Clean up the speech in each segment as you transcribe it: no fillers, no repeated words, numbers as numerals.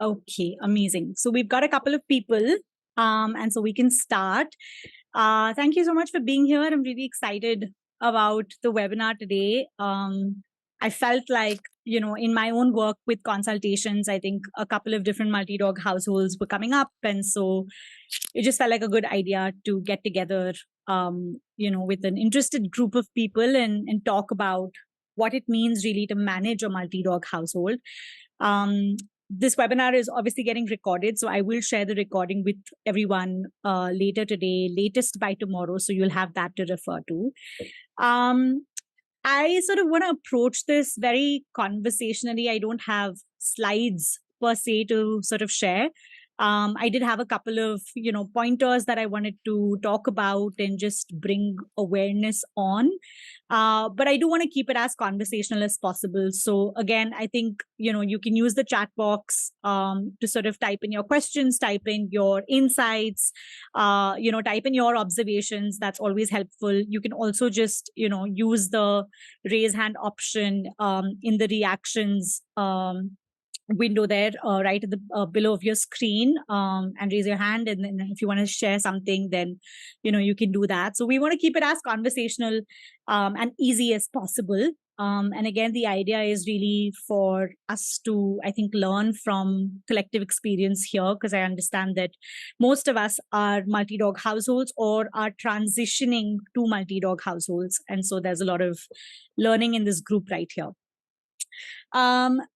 Okay, amazing. So we've got a couple of people, and so we can start. Thank you so much for being here. I'm really excited about the webinar today. I felt like, in my own work with consultations, I think a couple of different multi-dog households were coming up. And so it just felt like a good idea to get together, with an interested group of people and talk about what it means really to manage a multi-dog household. This webinar is obviously getting recorded, so I will share the recording with everyone later today, latest by tomorrow, so you'll have that to refer to. I sort of want to approach this very conversationally. I don't have slides per se to sort of share. I did have a couple of, pointers that I wanted to talk about and just bring awareness on. But I do want to keep it as conversational as possible. So again, I think, you can use the chat box to sort of type in your questions, type in your insights, type in your observations. That's always helpful. You can also just, use the raise hand option in the reactions window there, right at the below of your screen, and raise your hand. And then if you want to share something, then you can do that. So we want to keep it as conversational and easy as possible. And again, the idea is really for us to, I think, learn from collective experience here, because I understand that most of us are multi-dog households or are transitioning to multi-dog households. And so there's a lot of learning in this group right here.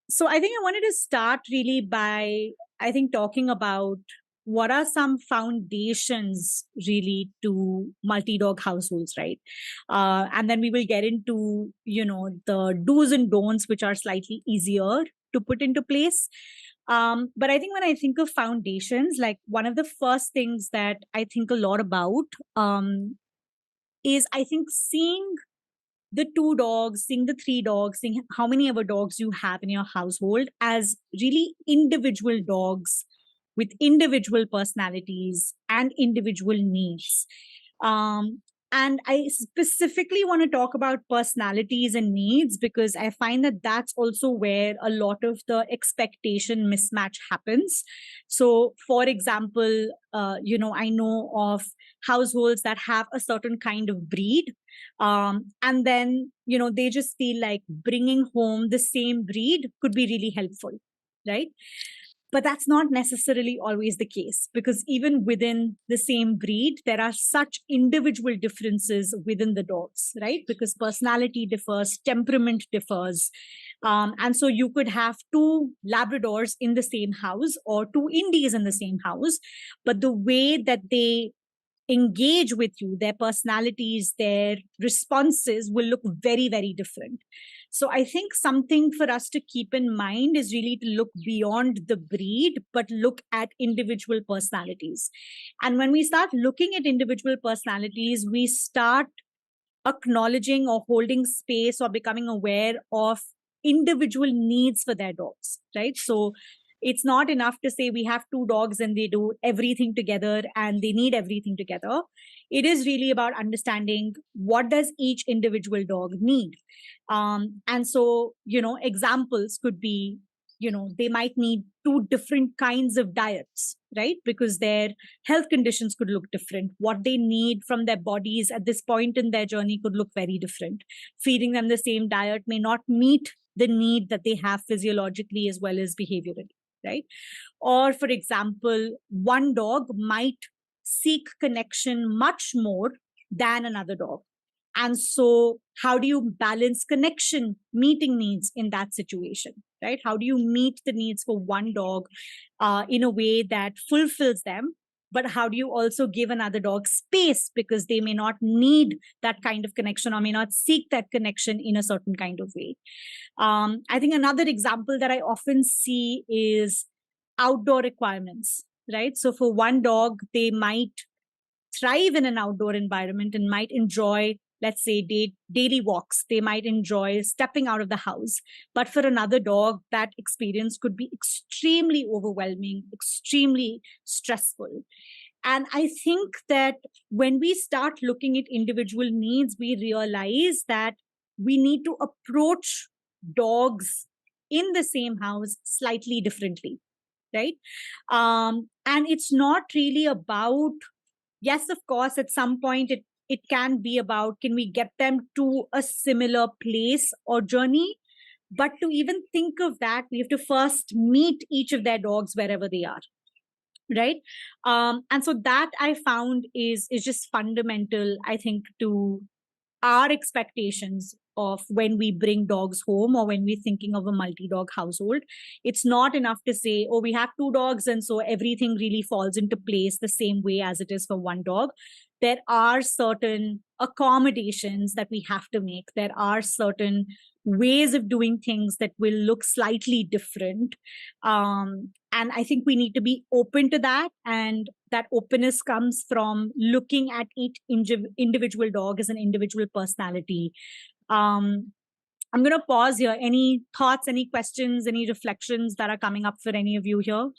So I think I wanted to start really by, I think, talking about what are some foundations really to multi-dog households, right? And then we will get into, the do's and don'ts, which are slightly easier to put into place. But I think when I think of foundations, like one of the first things that I think a lot about is, I think, seeing the 2 dogs, seeing the 3 dogs, seeing how many ever dogs you have in your household as really individual dogs with individual personalities and individual needs. And I specifically want to talk about personalities and needs because I find that that's also where a lot of the expectation mismatch happens. So, for example, I know of households that have a certain kind of breed. And then, they just feel like bringing home the same breed could be really helpful, right? But that's not necessarily always the case because even within the same breed, there are such individual differences within the dogs, right? Because personality differs, temperament differs. And so you could have 2 Labradors in the same house or 2 Indies in the same house, but the way that they engage with you, their personalities, their responses will look very, very different. So I think something for us to keep in mind is really to look beyond the breed, but look at individual personalities. And when we start looking at individual personalities, we start acknowledging or holding space or becoming aware of individual needs for their dogs, right? So it's not enough to say we have 2 dogs and they do everything together and they need everything together. It is really about understanding what does each individual dog need. And so, examples could be, they might need 2 different kinds of diets, right? Because their health conditions could look different. What they need from their bodies at this point in their journey could look very different. Feeding them the same diet may not meet the need that they have physiologically as well as behaviorally, right? Or, for example, one dog might seek connection much more than another dog. And so, how do you balance connection, meeting needs in that situation, right? How do you meet the needs for one dog in a way that fulfills them? But how do you also give another dog space because they may not need that kind of connection or may not seek that connection in a certain kind of way? I think another example that I often see is outdoor requirements, right? So for one dog, they might thrive in an outdoor environment and might enjoy, let's say, daily walks. They might enjoy stepping out of the house. But for another dog, that experience could be extremely overwhelming, extremely stressful. And I think that when we start looking at individual needs, we realize that we need to approach dogs in the same house slightly differently, right? And it's not really about, yes, of course, at some point it can be about, can we get them to a similar place or journey? But to even think of that, we have to first meet each of their dogs wherever they are, right? And so that I found is just fundamental, I think, to our expectations of when we bring dogs home or when we're thinking of a multi-dog household. It's not enough to say, oh, we have 2 dogs and so everything really falls into place the same way as it is for 1 dog. There are certain accommodations that we have to make. There are certain ways of doing things that will look slightly different. And I think we need to be open to that. And that openness comes from looking at each individual dog as an individual personality. I'm going to pause here. Any thoughts, any questions, any reflections that are coming up for any of you here?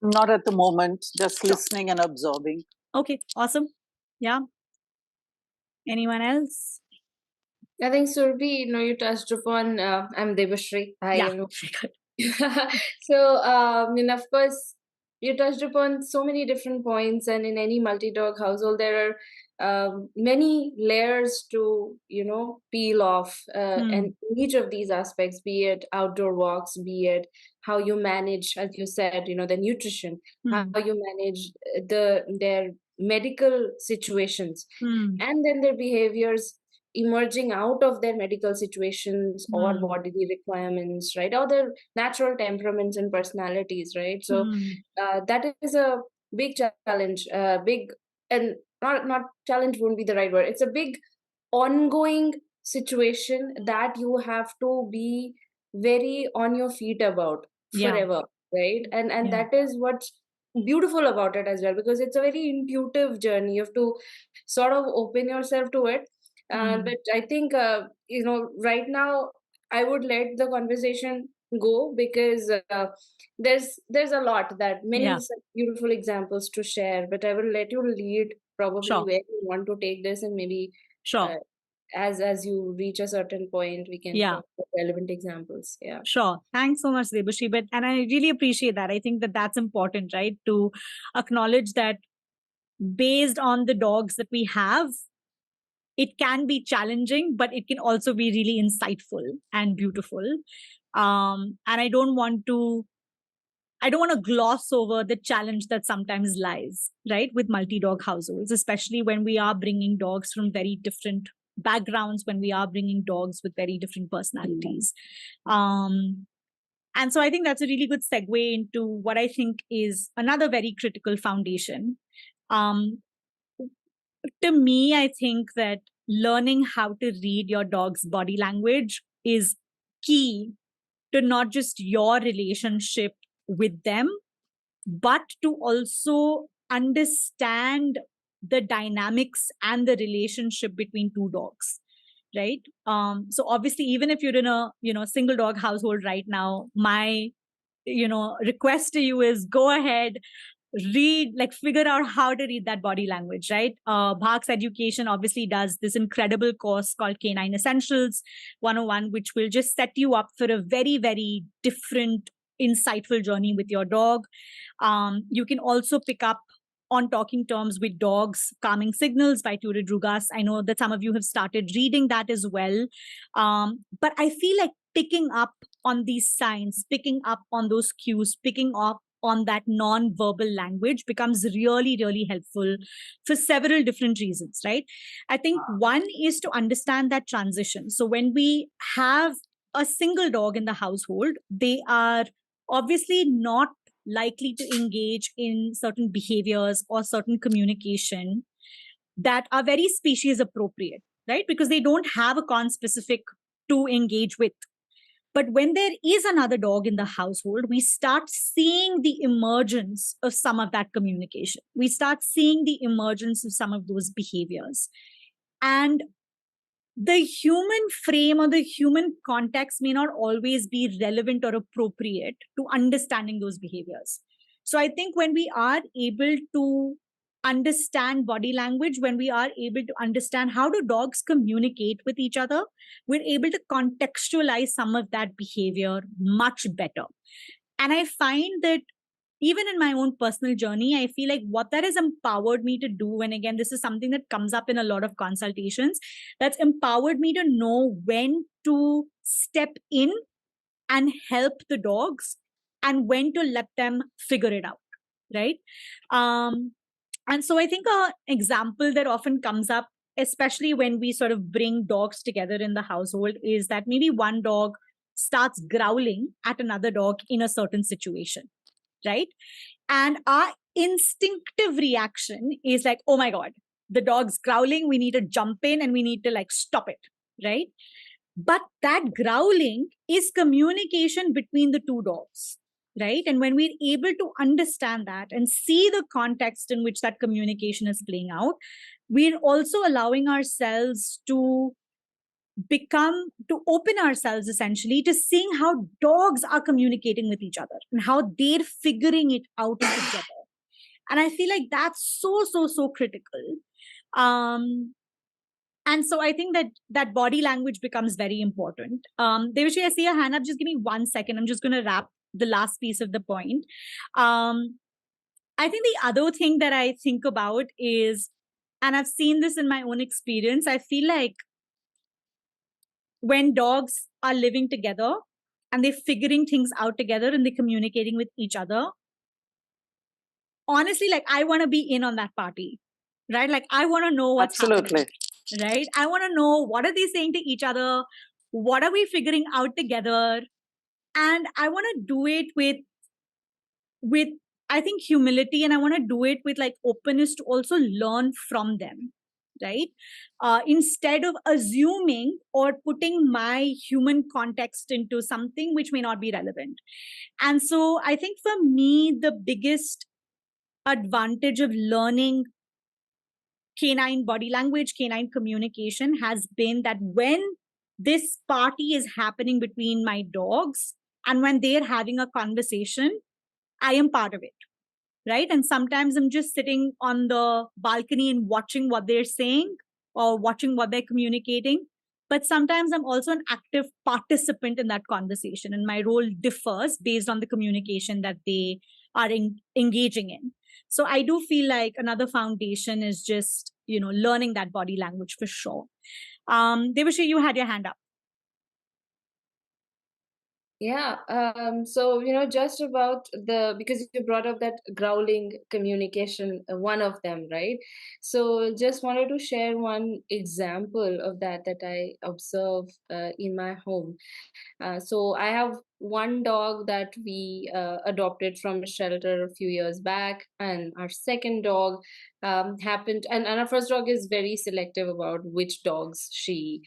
Not at the moment, just listening and absorbing. Okay, awesome. Yeah. Anyone else? I think, Surbhi, you touched upon, I'm Debashri. I am. So, of course, you touched upon so many different points, and in any multi-dog household, there are many layers to, peel off. And each of these aspects, be it outdoor walks, be it how you manage, as you said, the nutrition, how you manage their medical situations, and then their behaviors emerging out of their medical situations or bodily requirements, right? Or their natural temperaments and personalities, right? So that is a big challenge, and not challenge won't be the right word. It's a big ongoing situation that you have to be very on your feet about forever, right? And that is what's beautiful about it as well, because it's a very intuitive journey. You have to sort of open yourself to it. But I think, right now, I would let the conversation go, because there's a lot, that many such beautiful examples to share. But I will let you lead probably where you want to take this, and maybe as you reach a certain point, we can talk about relevant examples. Yeah. Sure. Thanks so much, Debashri. And I really appreciate that. I think that that's important, right? To acknowledge that based on the dogs that we have, it can be challenging, but it can also be really insightful and beautiful. And I don't want to gloss over the challenge that sometimes lies, right, with multi-dog households, especially when we are bringing dogs from very different backgrounds, when we are bringing dogs with very different personalities. And so I think that's a really good segue into what I think is another very critical foundation. To me, I think that learning how to read your dog's body language is key to not just your relationship with them, but to also understand the dynamics and the relationship between 2 dogs, right? So obviously, even if you're in a single dog household right now, my request to you is go ahead, figure out how to read that body language, right? Bhag's Education obviously does this incredible course called Canine Essentials 101, which will just set you up for a very, very different, insightful journey with your dog. You can also pick up On Talking Terms with Dogs, Calming Signals by Ture Drugas. I know that some of you have started reading that as well. But I feel like picking up on these signs, picking up on those cues, picking up on that non-verbal language becomes really, really helpful for several different reasons, right? I think one is to understand that transition. So when we have a single dog in the household, they are obviously not likely to engage in certain behaviors or certain communication that are very species appropriate, right? Because they don't have a conspecific to engage with. But when there is another dog in the household, we start seeing the emergence of some of that communication. We start seeing the emergence of some of those behaviors. And the human frame or the human context may not always be relevant or appropriate to understanding those behaviors. So I think when we are able to understand body language, when we are able to understand how do dogs communicate with each other, we're able to contextualize some of that behavior much better. And I find that even in my own personal journey, I feel like what that has empowered me to do, and again, this is something that comes up in a lot of consultations, that's empowered me to know when to step in and help the dogs and when to let them figure it out, right? And so I think an example that often comes up, especially when we sort of bring dogs together in the household, is that maybe one dog starts growling at another dog in a certain situation, right? And our instinctive reaction is like, oh my God, the dog's growling. We need to jump in and we need to like stop it, right? But that growling is communication between the two dogs, right? And when we're able to understand that and see the context in which that communication is playing out, we're also allowing ourselves to open ourselves essentially to seeing how dogs are communicating with each other and how they're figuring it out together. And I feel like that's so critical. And so I think that body language becomes very important. Devashi, I see a hand up. Just give me 1 second. I'm just going to wrap the last piece of the point. I think the other thing that I think about is, and I've seen this in my own experience, I feel like when dogs are living together and they're figuring things out together and they're communicating with each other, honestly, like I want to be in on that party, right? Like I want to know what's happening, right? I want to know what are they saying to each other? What are we figuring out together? And I want to do it with I think humility, and I want to do it with like openness to also learn from them, right? Instead of assuming or putting my human context into something which may not be relevant. And so I think for me, the biggest advantage of learning canine body language, canine communication has been that when this party is happening between my dogs and when they're having a conversation, I am part of it, right? And sometimes I'm just sitting on the balcony and watching what they're saying or watching what they're communicating. But sometimes I'm also an active participant in that conversation, and my role differs based on the communication that they are engaging in. So I do feel like another foundation is just, learning that body language for sure. Devashi, you had your hand up. Yeah. So, just about because you brought up that growling communication, one of them, right? So just wanted to share one example of that I observe in my home. So I have one dog that we adopted from a shelter a few years back, and our second dog happened, and our first dog is very selective about which dogs she,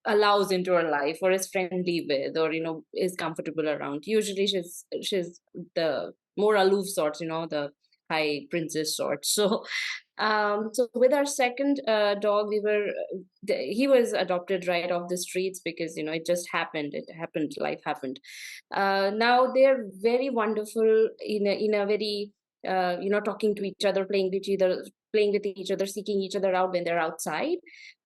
allows into her life or is friendly with, or is comfortable around. Usually, she's the more aloof sorts, the high princess sort. So with our second dog, he was adopted right off the streets because it just happened. Life happened. Now they're very wonderful in a very talking to each other, playing with each other, seeking each other out when they're outside.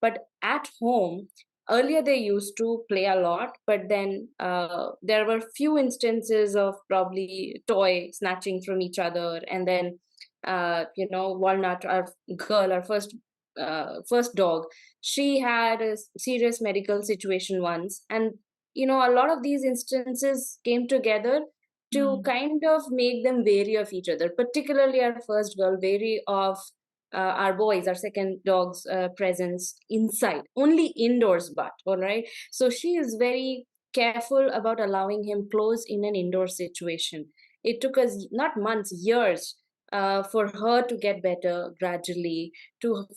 But at home, earlier they used to play a lot, but then there were few instances of probably toy snatching from each other, and then Walnut, our girl, our first dog, she had a serious medical situation once, and a lot of these instances came together to kind of make them wary of each other, particularly our first girl, wary of our boys, our second dog's presence inside, only indoors, but all right. So she is very careful about allowing him close in an indoor situation. It took us not months, years, for her to get better gradually,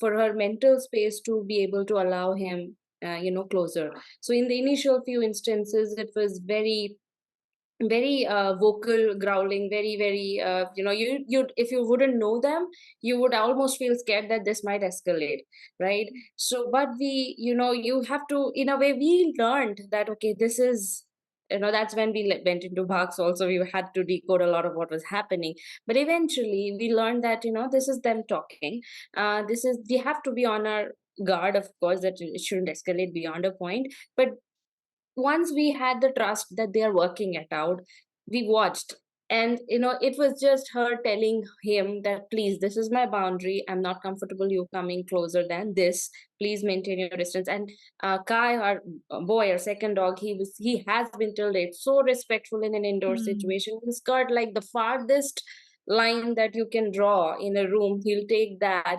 for her mental space to be able to allow him closer. So in the initial few instances, it was very vocal growling, very you if you wouldn't know them, you would almost feel scared that this might escalate, right? So but we you have to, in a way, we learned that okay, this is that's when we went into Bhaks also. We had to decode a lot of what was happening. But eventually we learned that, this is them talking. We have to be on our guard, of course, that it shouldn't escalate beyond a point. But once we had the trust that they are working it out, we watched. And it was just her telling him that, please, this is my boundary, I'm not comfortable you coming closer than this, please maintain your distance. And Kai, our boy, our second dog, he has been till date so respectful in an indoor situation. He's got like the farthest line that you can draw in a room, he'll take that,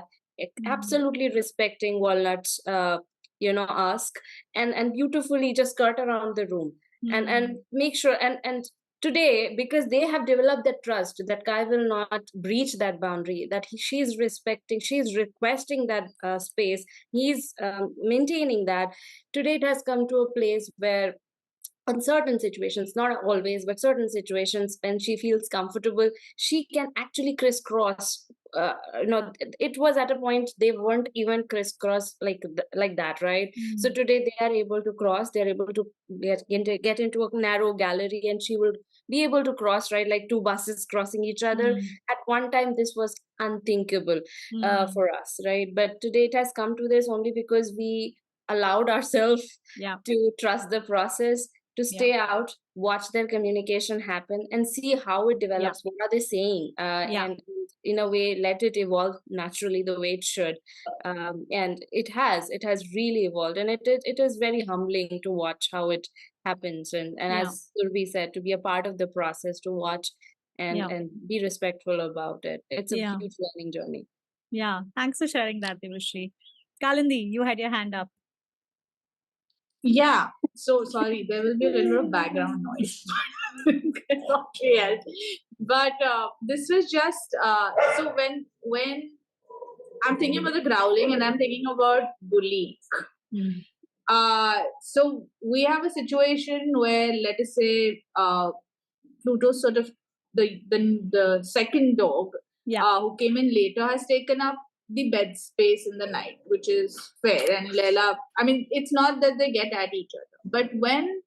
absolutely respecting Walnut's ask, and beautifully just skirt around the room and make sure. And today, because they have developed that trust that Kai will not breach that boundary, that she's requesting that space, he's maintaining that. Today it has come to a place where, in certain situations, not always, but certain situations, when she feels comfortable, she can actually crisscross. It was at a point they weren't even crisscross like that, right? So today they are able to cross. They're able to get into a narrow gallery, and she will be able to cross, right, like two buses crossing each other. At one time, this was unthinkable for us, right? But today it has come to this only because we allowed ourselves to trust the process, to stay out, watch their communication happen, and see how it develops. What are they saying? And in a way, let it evolve naturally the way it should. And it has really evolved, and it is very humbling to watch how it happens. And as Surabhi said, to be a part of the process, to watch and be respectful about it. It's a huge learning journey. Yeah, thanks for sharing that, Devashri. Kalindi, you had your hand up. Yeah, so sorry, there will be a little bit of background noise. Not real. But this was just so when I'm thinking about the growling and I'm thinking about bullying. So we have a situation where, let us say, Pluto's sort of the second dog who came in later has taken up the bed space in the night, which is fair. And Leila, I mean, it's not that they get at each other, but when,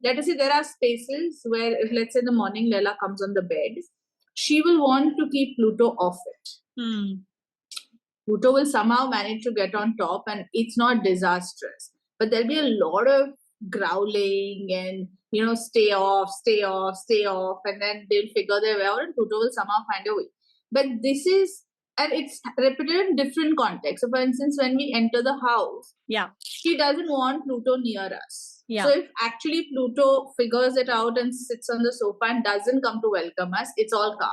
let us say, there are spaces where, if let's say the morning Leila comes on the bed, she will want to keep Pluto off it. Pluto will somehow manage to get on top, and it's not disastrous, but there'll be a lot of growling and stay off, and then they'll figure their way out, and Pluto will somehow find a way. But this is, and it's repeated in different contexts. So for instance, when we enter the house, she doesn't want Pluto near us. So if actually Pluto figures it out and sits on the sofa and doesn't come to welcome us, it's all calm.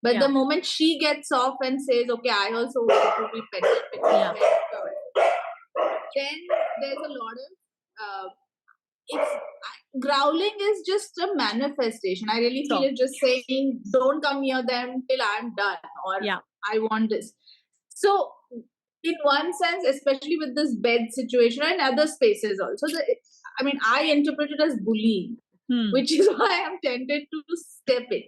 But the moment she gets off and says, okay, I also want to be petted, then there's a lot of growling is just a manifestation. I really feel it's just saying, don't come near them till I'm done, or I want this. So in one sense, especially with this bed situation and other spaces also, I interpret it as bullying, which is why I'm tempted to step in.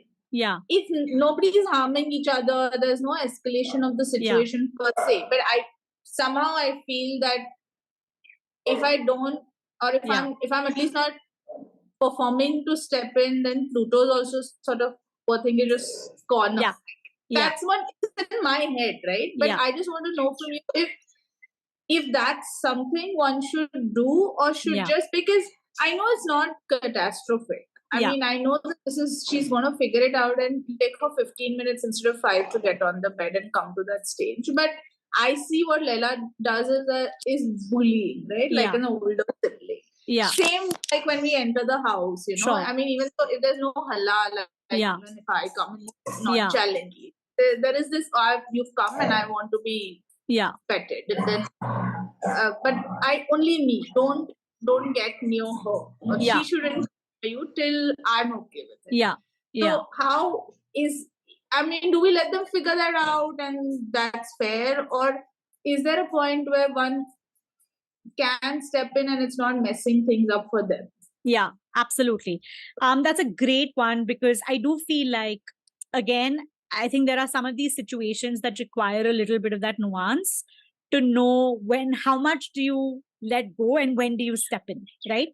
If nobody is harming each other, there's no escalation of the situation per se. But I feel that if I don't, or if I'm at least not performing to step in, then Pluto's also sort of, I think, is just corner. That's what is in my head, right? But I just want to know from you if that's something one should do, or should just, because I know it's not catastrophic. I mean, I know that she's going to figure it out and take her 15 minutes instead of 5 to get on the bed and come to that stage. But I see what Leila does is bullying, right? Like an older sibling. Same like when we enter the house, I mean, even though if there's no halal, even if I come and not challenge you, there is this, you've come and I want to be petted. And then, but only me, don't get near her. She shouldn't you till I'm okay with it. So how is, I mean, do we let them figure that out and that's fair, or is there a point where one can step in and it's not messing things up for them? Yeah, absolutely. That's a great one, because I do feel like, again, I think there are some of these situations that require a little bit of that nuance to know how much do you let go and when do you step in, right?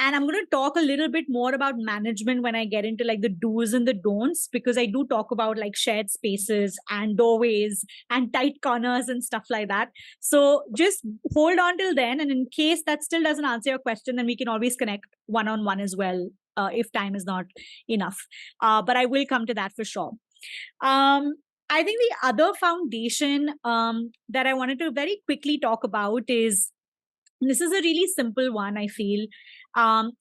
And I'm going to talk a little bit more about management when I get into like the do's and the don'ts, because I do talk about like shared spaces and doorways and tight corners and stuff like that. So just hold on till then. And in case that still doesn't answer your question, then we can always connect one-on-one as well, if time is not enough. But I will come to that for sure. I think the other foundation that I wanted to very quickly talk about is, this is a really simple one, I feel. I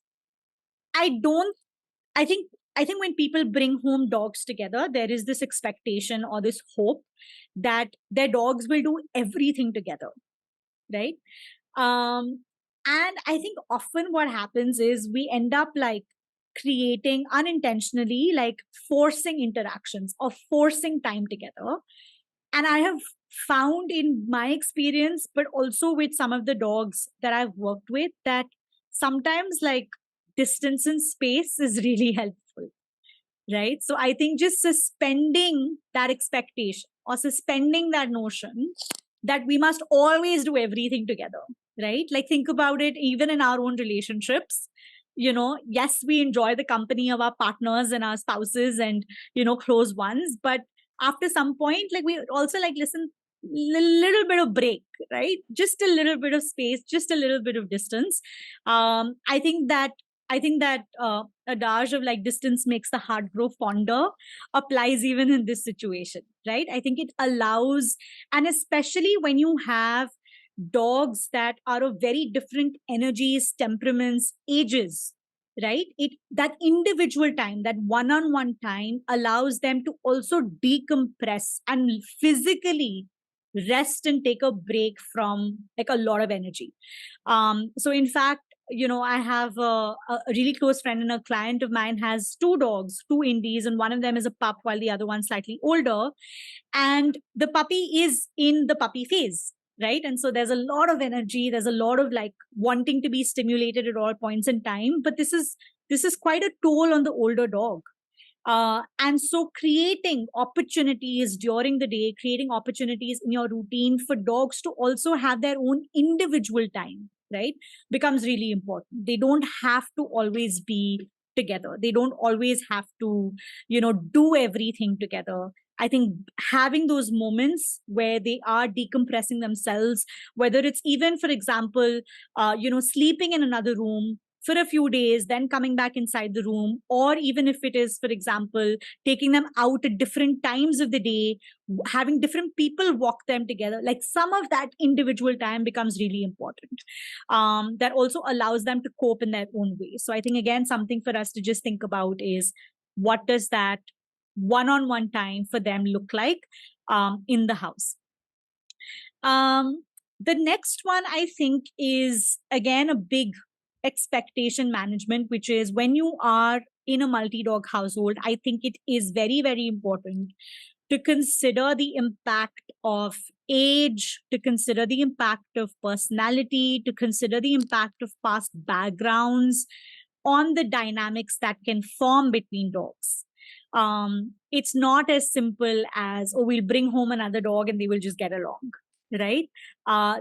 think when people bring home dogs together, there is this expectation or this hope that their dogs will do everything together, right? And I think often what happens is we end up like creating unintentionally, like forcing interactions or forcing time together. And I have found in my experience, but also with some of the dogs that I've worked with, that sometimes like distance and space is really helpful, right? So I think just suspending that expectation or suspending that notion that we must always do everything together, right? Like think about it, even in our own relationships, yes, we enjoy the company of our partners and our spouses and, close ones. But after some point, like we also like, listen, little bit of break, right? Just a little bit of space, just a little bit of distance. I think that adage of like distance makes the heart grow fonder applies even in this situation, right? I think it allows, and especially when you have dogs that are of very different energies, temperaments, ages, right? That individual time, that one-on-one time allows them to also decompress and physically rest and take a break from like a lot of energy. So in fact, I have a really close friend, and a client of mine has two dogs, two indies, and one of them is a pup while the other one's slightly older. And the puppy is in the puppy phase, right? And so there's a lot of energy, there's a lot of like wanting to be stimulated at all points in time. But this is quite a toll on the older dog. And so creating opportunities during the day, creating opportunities in your routine for dogs to also have their own individual time, right, becomes really important. They don't have to always be together. They don't always have to, do everything together. I think having those moments where they are decompressing themselves, whether it's even, for example, sleeping in another room for a few days, then coming back inside the room, or even if it is, for example, taking them out at different times of the day, having different people walk them together, like some of that individual time becomes really important. That also allows them to cope in their own way. So I think, again, something for us to just think about is, what does that one-on-one time for them look like in the house? The next one, I think, is again a big expectation management, which is when you are in a multi-dog household, I think it is very, very important to consider the impact of age, to consider the impact of personality, to consider the impact of past backgrounds on the dynamics that can form between dogs. It's not as simple as, oh, we'll bring home another dog and they will just get along, right?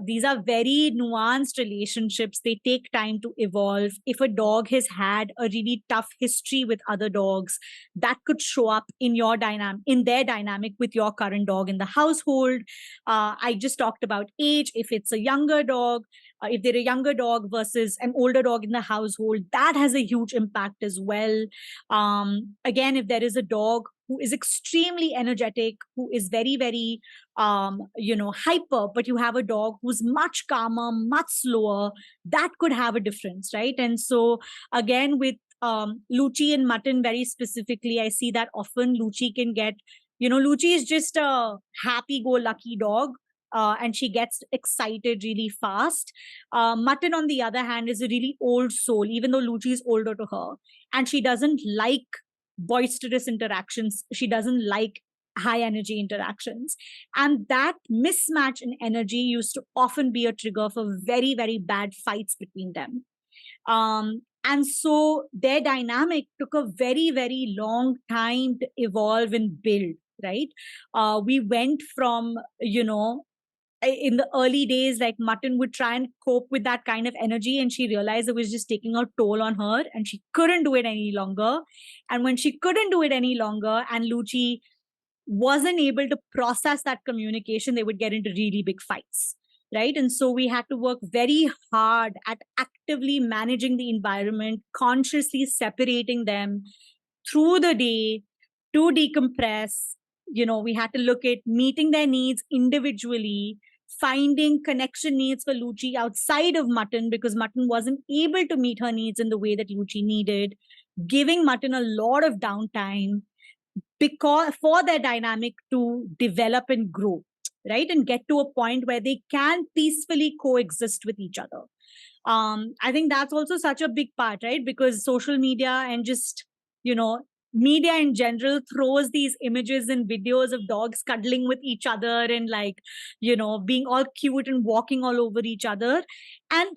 These are very nuanced relationships. They take time to evolve. If a dog has had a really tough history with other dogs, that could show up in their dynamic with your current dog in the household. I just talked about age. If it's a younger dog, if they're a younger dog versus an older dog in the household, that has a huge impact as well. Again, if there is a dog who is extremely energetic, who is very, very, hyper, but you have a dog who's much calmer, much slower, that could have a difference, right? And so again, with Luchi and Mutton very specifically, I see that often Luchi can get, Luchi is just a happy-go-lucky dog. And she gets excited really fast. Mutton, on the other hand, is a really old soul, even though Luchi is older to her. And she doesn't like boisterous interactions. She doesn't like high energy interactions. And that mismatch in energy used to often be a trigger for very, very bad fights between them. And so their dynamic took a very, very long time to evolve and build, right? We went from, in the early days, like Mutton would try and cope with that kind of energy, and she realized it was just taking a toll on her and she couldn't do it any longer. And when she couldn't do it any longer and Lucci wasn't able to process that communication, they would get into really big fights, right? And so we had to work very hard at actively managing the environment, consciously separating them through the day to decompress. We had to look at meeting their needs individually, finding connection needs for Lucci outside of Mutton because Mutton wasn't able to meet her needs in the way that Lucci needed, giving Mutton a lot of downtime because for their dynamic to develop and grow, right? And get to a point where they can peacefully coexist with each other. I think that's also such a big part, right? Because social media and just, media in general throws these images and videos of dogs cuddling with each other and being all cute and walking all over each other. And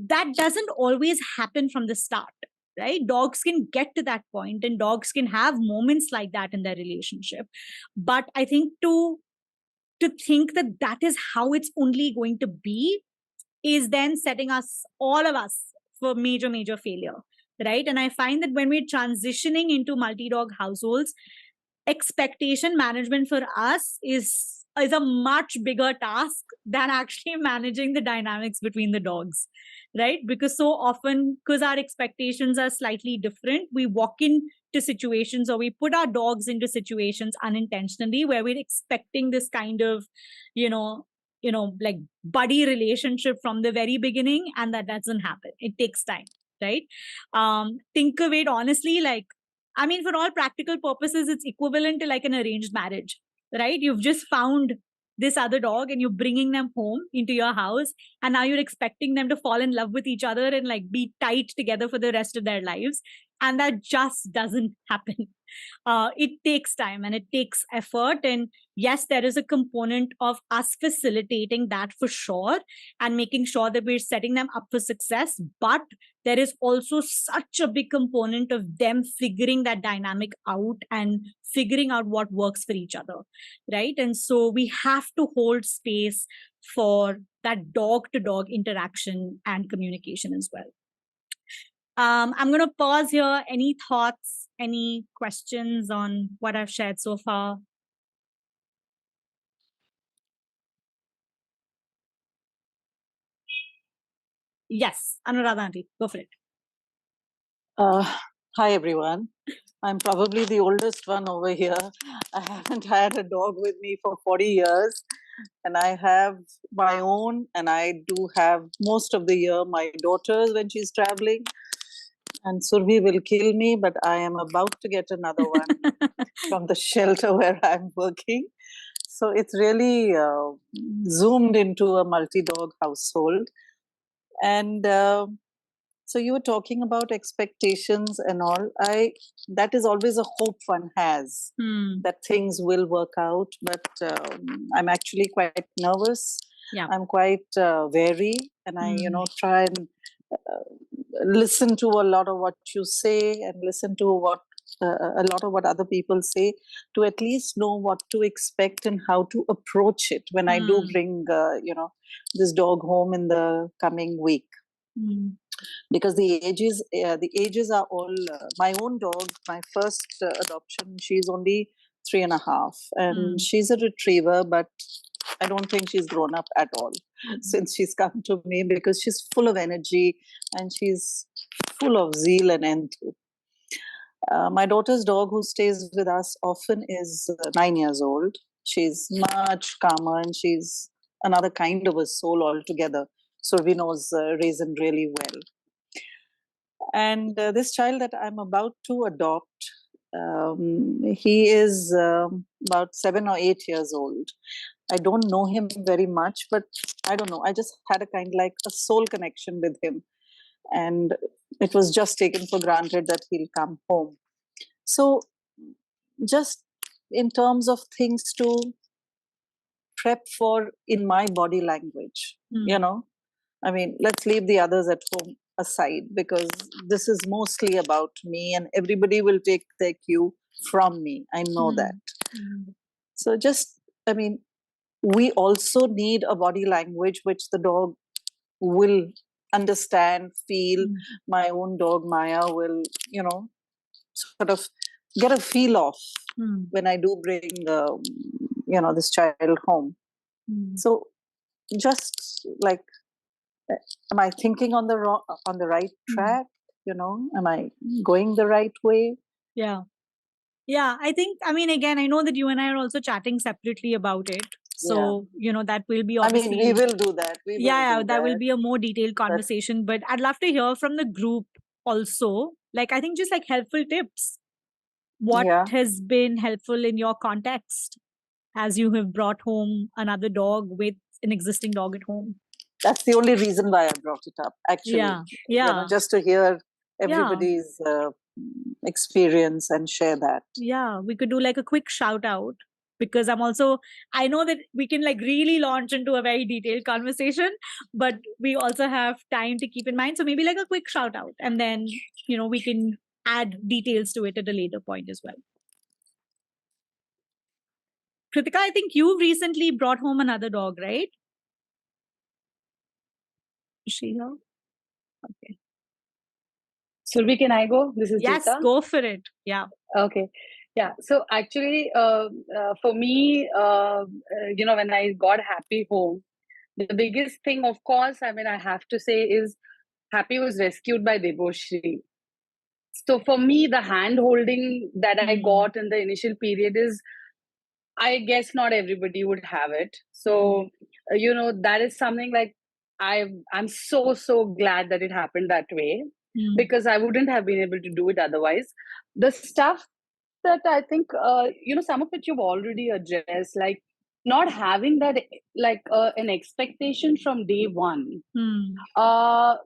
that doesn't always happen from the start, right? Dogs can get to that point and dogs can have moments like that in their relationship. But I think to think that that is how it's only going to be is then setting all of us for major failure, right? And I find that when we're transitioning into multi-dog households, expectation management for us is a much bigger task than actually managing the dynamics between the dogs, right? Because so often, because our expectations are slightly different, we walk into situations or we put our dogs into situations unintentionally where we're expecting this kind of, like buddy relationship from the very beginning, and that doesn't happen. It takes time, right? Think of it honestly, like, I mean, for all practical purposes, it's equivalent to like an arranged marriage, right? You've just found this other dog and you're bringing them home into your house, and now you're expecting them to fall in love with each other and like be tight together for the rest of their lives. And that just doesn't happen. It takes time and it takes effort. And yes, there is a component of us facilitating that for sure and making sure that we're setting them up for success. But there is also such a big component of them figuring that dynamic out and figuring out what works for each other, right? And so we have to hold space for that dog-to-dog interaction and communication as well. I'm going to pause here. Any thoughts, any questions on what I've shared so far? Yes, Anuradha aunty, go for it. Hi, everyone. I'm probably the oldest one over here. I haven't had a dog with me for 40 years. And I have my own, and I do have most of the year my daughter's when she's traveling. And Surabhi will kill me, but I am about to get another one from the shelter where I'm working. So it's really zoomed into a multi-dog household. And so you were talking about expectations and all. That is always a hope one has that things will work out. But I'm actually quite nervous. Yeah. I'm quite wary, and I, try and listen to a lot of what you say and listen to what a lot of what other people say to at least know what to expect and how to approach it when I do bring this dog home in the coming week. Because the ages are all my own dog, my first adoption, she's only 3.5 and she's a retriever, but I don't think she's grown up at all since she's come to me, because she's full of energy and she's full of zeal and enthusiasm. My daughter's dog, who stays with us often, is 9 years old. She's much calmer and she's another kind of a soul altogether. So we knows Raisin really well. And this child that I'm about to adopt, he is about 7 or 8 years old. I don't know him very much, but I don't know. I just had a kind like a soul connection with him. And it was just taken for granted that he'll come home. So just in terms of things to prep for in my body language, I mean, let's leave the others at home aside, because this is mostly about me and everybody will take their cue from me. I know that. So just, I mean, we also need a body language which the dog will understand, feel. My own dog Maya will, sort of get a feel of when I do bring, this child home. So just like, am I thinking on the right track? Am I going the right way? Yeah, I think, again, I know that you and I are also chatting separately about it. So, that will be obviously... we will do that. That will be a more detailed conversation. But I'd love to hear from the group also. Like, I think just like helpful tips. What has been helpful in your context as you have brought home another dog with an existing dog at home? That's the only reason why I brought it up, actually. Just to hear everybody's experience and share that. Yeah, we could do like a quick shout out, because I know that we can like really launch into a very detailed conversation, but we also have time to keep in mind. So maybe like a quick shout out, and then, we can add details to it at a later point as well. Kritika, I think you recently brought home another dog, right? Is she here? Okay. Surbhi, can I go? This is Yes, Jita. go for it. Yeah. Okay. Yeah. So actually, for me, when I got Happy home, the biggest thing, of course, I have to say is Happy was rescued by Deboshri. So for me, the hand holding that I got in the initial period is, I guess not everybody would have it. So, that is something like I'm so glad that it happened that way, because I wouldn't have been able to do it otherwise. The stuff that I think, some of it you've already addressed, like not having that, like an expectation from day one, that,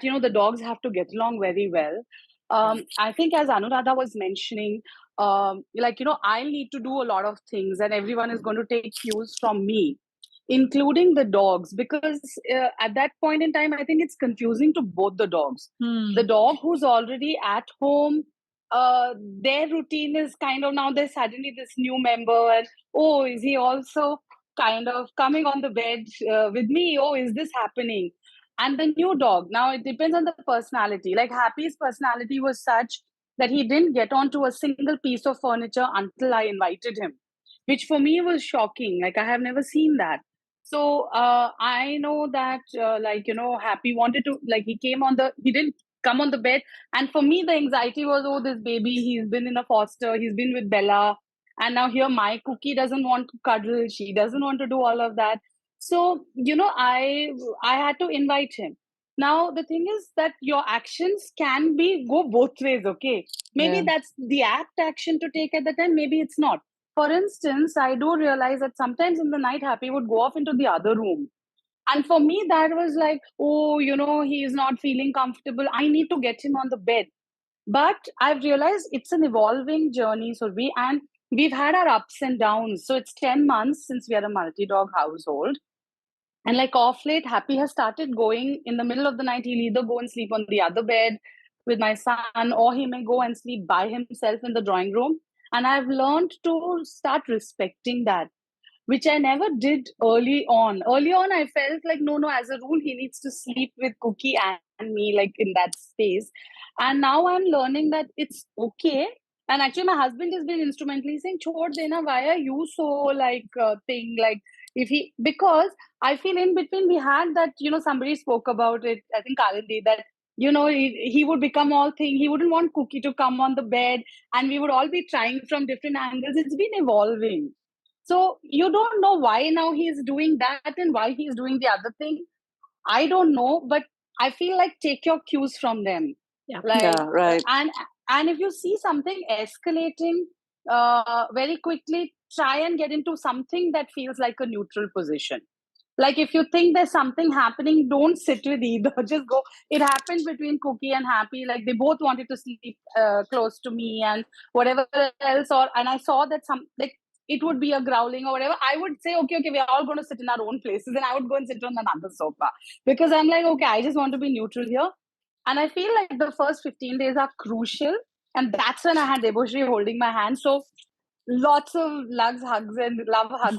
the dogs have to get along very well. I think as Anuradha was mentioning, I need to do a lot of things and everyone is going to take cues from me, including the dogs, because at that point in time, I think it's confusing to both the dogs. The dog who's already at home, their routine is kind of, now there's suddenly this new member, and is he also kind of coming on the bed with me? Is this happening? And the new dog, now it depends on the personality. Like Happy's personality was such that he didn't get onto a single piece of furniture until I invited him, which for me was shocking. Like I have never seen that. So I know that Happy wanted to, like, he didn't come on the bed. And for me, the anxiety was, this baby, he's been in a foster, he's been with Bella. And now here my Cookie doesn't want to cuddle. She doesn't want to do all of that. So, I had to invite him. Now, the thing is that your actions can go both ways, okay? Maybe that's the apt action to take at the time. Maybe it's not. For instance, I do realize that sometimes in the night, Happy would go off into the other room. And for me, that was like, he is not feeling comfortable. I need to get him on the bed. But I've realized it's an evolving journey, Surbhi, and we've had our ups and downs. So it's 10 months since we are a multi-dog household. And like off late, Happy has started going in the middle of the night. He'll either go and sleep on the other bed with my son, or he may go and sleep by himself in the drawing room. And I've learned to start respecting that, which I never did early on. Early on, I felt like, no, as a rule, he needs to sleep with Cookie and me, like in that space. And now I'm learning that it's okay. And actually, my husband has been instrumentally saying, Chhod dena, why are you so thing? Like, because I feel in between we had that, somebody spoke about it, I think Kalindi, that, he would become all thing. He wouldn't want Cookie to come on the bed, and we would all be trying from different angles. It's been evolving. So you don't know why now he's doing that and why he's doing the other thing. I don't know, but I feel like take your cues from them. Yeah, right. And if you see something escalating very quickly, try and get into something that feels like a neutral position. Like if you think there's something happening, don't sit with either. Just go. It happened between Cookie and Happy. Like they both wanted to sleep close to me and whatever else. And I saw that it would be a growling or whatever. I would say, okay, we're all going to sit in our own places, and I would go and sit on another sofa, because I'm like, okay, I just want to be neutral here. And I feel like the first 15 days are crucial. And that's when I had Deboshri holding my hand. So lots of love hugs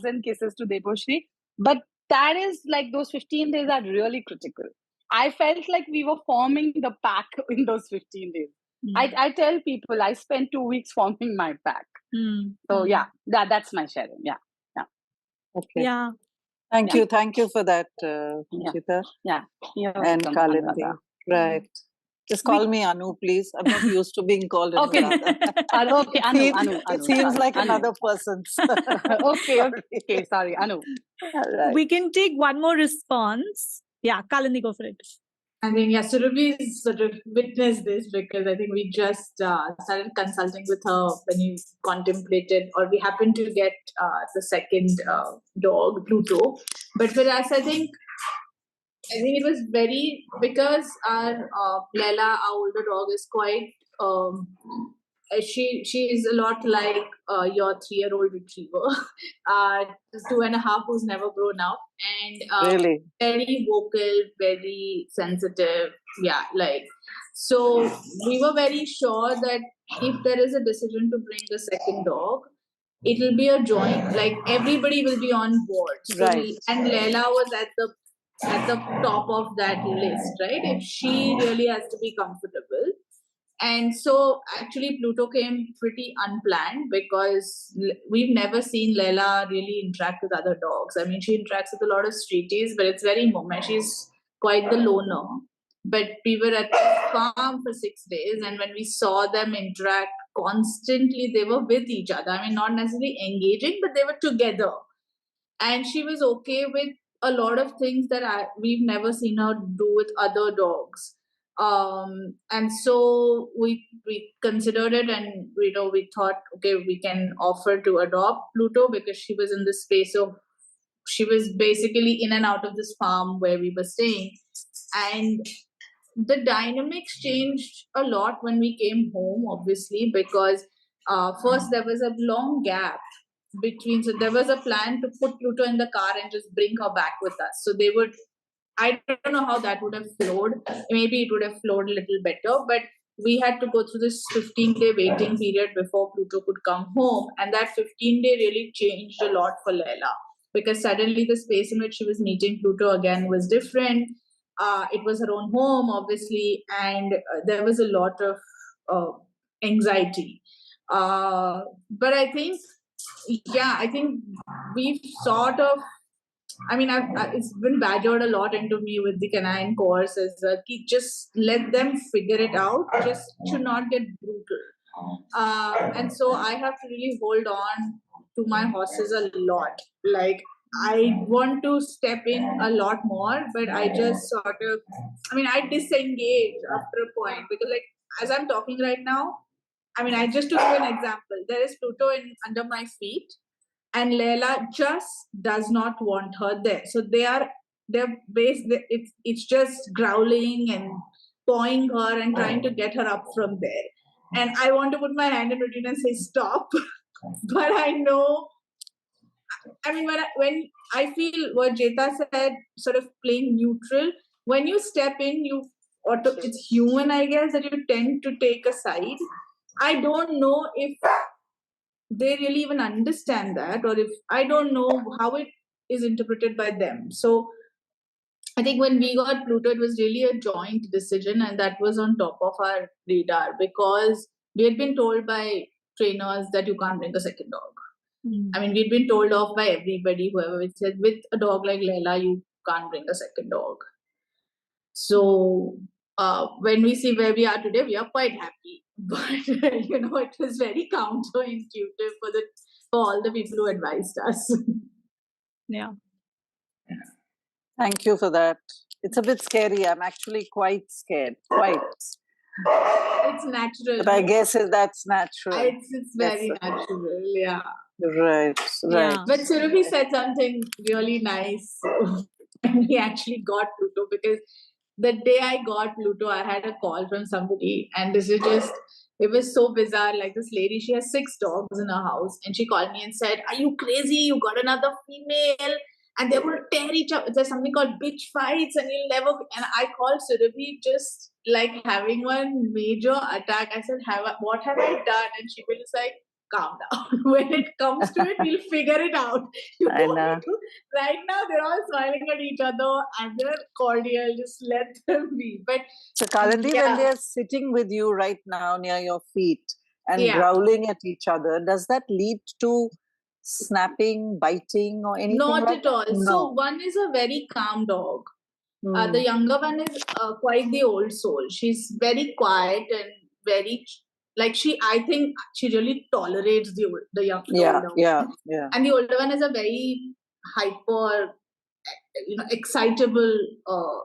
and kisses to Debashri. But that is like those 15 days are really critical. I felt like we were forming the pack in those 15 days. I tell people I spent 2 weeks forming my pack. So yeah, that's my sharing. Yeah. Okay. Yeah. Thank you for that, Ruchita. Yeah. And Kalindi. Right. Just call me Anu, please. I'm not used to being called Anuradha. Okay, Anu. It seems like Anu. another person's. Okay, sorry, Anu. Right. We can take one more response. Yeah, Kalindi, go for it. I think, Surabhi sort of witnessed this because I think we just started consulting with her when we contemplated, or we happened to get the second dog, Pluto. But for us, I think it was very, because our Leila, our older dog, is quite she is a lot like your 3-year-old retriever, 2.5, who's never grown up, and Really? very vocal, very sensitive. Yeah, so we were very sure that if there is a decision to bring a second dog, it will be a joint. Like everybody will be on board. So, right. And Leila was at the top of that list, right? If she really has to be comfortable. And so actually Pluto came pretty unplanned because we've never seen Leila really interact with other dogs. I mean, she interacts with a lot of streeties, but it's very moment. She's quite the loner. But we were at the farm for 6 days, and when we saw them interact constantly, they were with each other. I mean, not necessarily engaging, but they were together. And she was okay with a lot of things that we've never seen her do with other dogs. And so we considered it, and we thought, okay, we can offer to adopt Pluto because she was in this space of, she was basically in and out of this farm where we were staying. And the dynamics changed a lot when we came home, obviously, because first there was a long gap between, so there was a plan to put Pluto in the car and just bring her back with us. So they would, I don't know how that would have flowed. Maybe it would have flowed a little better, but we had to go through this 15-day waiting period before Pluto could come home. And that 15-day really changed a lot for Leila because suddenly the space in which she was meeting Pluto again was different. It was her own home, obviously, and there was a lot of anxiety. But I think, I think we've sort of, I mean, it's been badgered a lot into me with the canine course as just let them figure it out, just to not get brutal. And so I have to really hold on to my horses a lot. Like, I want to step in a lot more, but I just sort of, I mean, I disengage after a point because, like, as I'm talking right now, I mean, I just to give an example, there is Pluto under my feet, and Leila just does not want her there. So they're based. It's just growling and pawing her and trying to get her up from there. And I want to put my hand in between and say stop, but I know. I mean, when I feel what Jeta said, sort of playing neutral. When you step in, it's human, I guess, that you tend to take a side. I don't know if they really even understand that, or if I don't know how it is interpreted by them. So I think when we got Pluto, it was really a joint decision, and that was on top of our radar because we had been told by trainers that you can't bring a second dog. I mean, we'd been told off by everybody, whoever it said, with a dog like Leila, you can't bring a second dog. So when we see where we are today, we are quite happy. But it was very counterintuitive for all the people who advised us. Yeah. Thank you for that. It's a bit scary. I'm actually quite scared. Quite. It's natural. But I guess that's natural. It's very natural. Yeah. Right. Yeah. But Surabhi said something really nice when he actually got Pluto, because the day I got Pluto, I had a call from somebody, and this is just, it was so bizarre. Like, this lady, she has 6 dogs in her house, and she called me and said, "Are you crazy? You got another female, and they're going to tear each other. There's something called bitch fights, and you'll never." And I called Surabhi, just like having one major attack. I said, "What have I done?" And she was like, calm down. When it comes to it, we'll figure it out. You I don't know. need to. Right now, they're all smiling at each other and they're cordial. Just let them be. But So, Kalandi, yeah. when they're sitting with you right now near your feet and Yeah. growling at each other, does that lead to snapping, biting, or anything Not like at that? all. No. So one is a very calm dog. The Hmm. younger one is quite the old soul. She's very quiet and very like I think she really tolerates the older one. Yeah. And the older one is a very hyper, excitable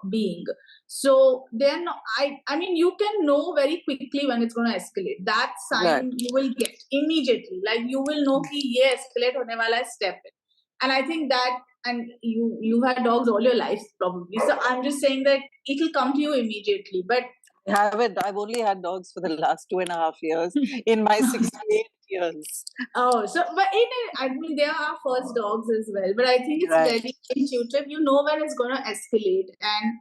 being. So then I mean, you can know very quickly when it's going to escalate. That sign Right. you will get immediately. Like you will know ki ye escalate hone wala hai, step in. And I think that, and you've had dogs all your life probably. So I'm just saying that it will come to you immediately. But I haven't. I've only had dogs for the last 2.5 years in my 68 years. oh, so but I mean, they are our first dogs as well. But I think it's Right. very intuitive. You know when it's going to escalate. And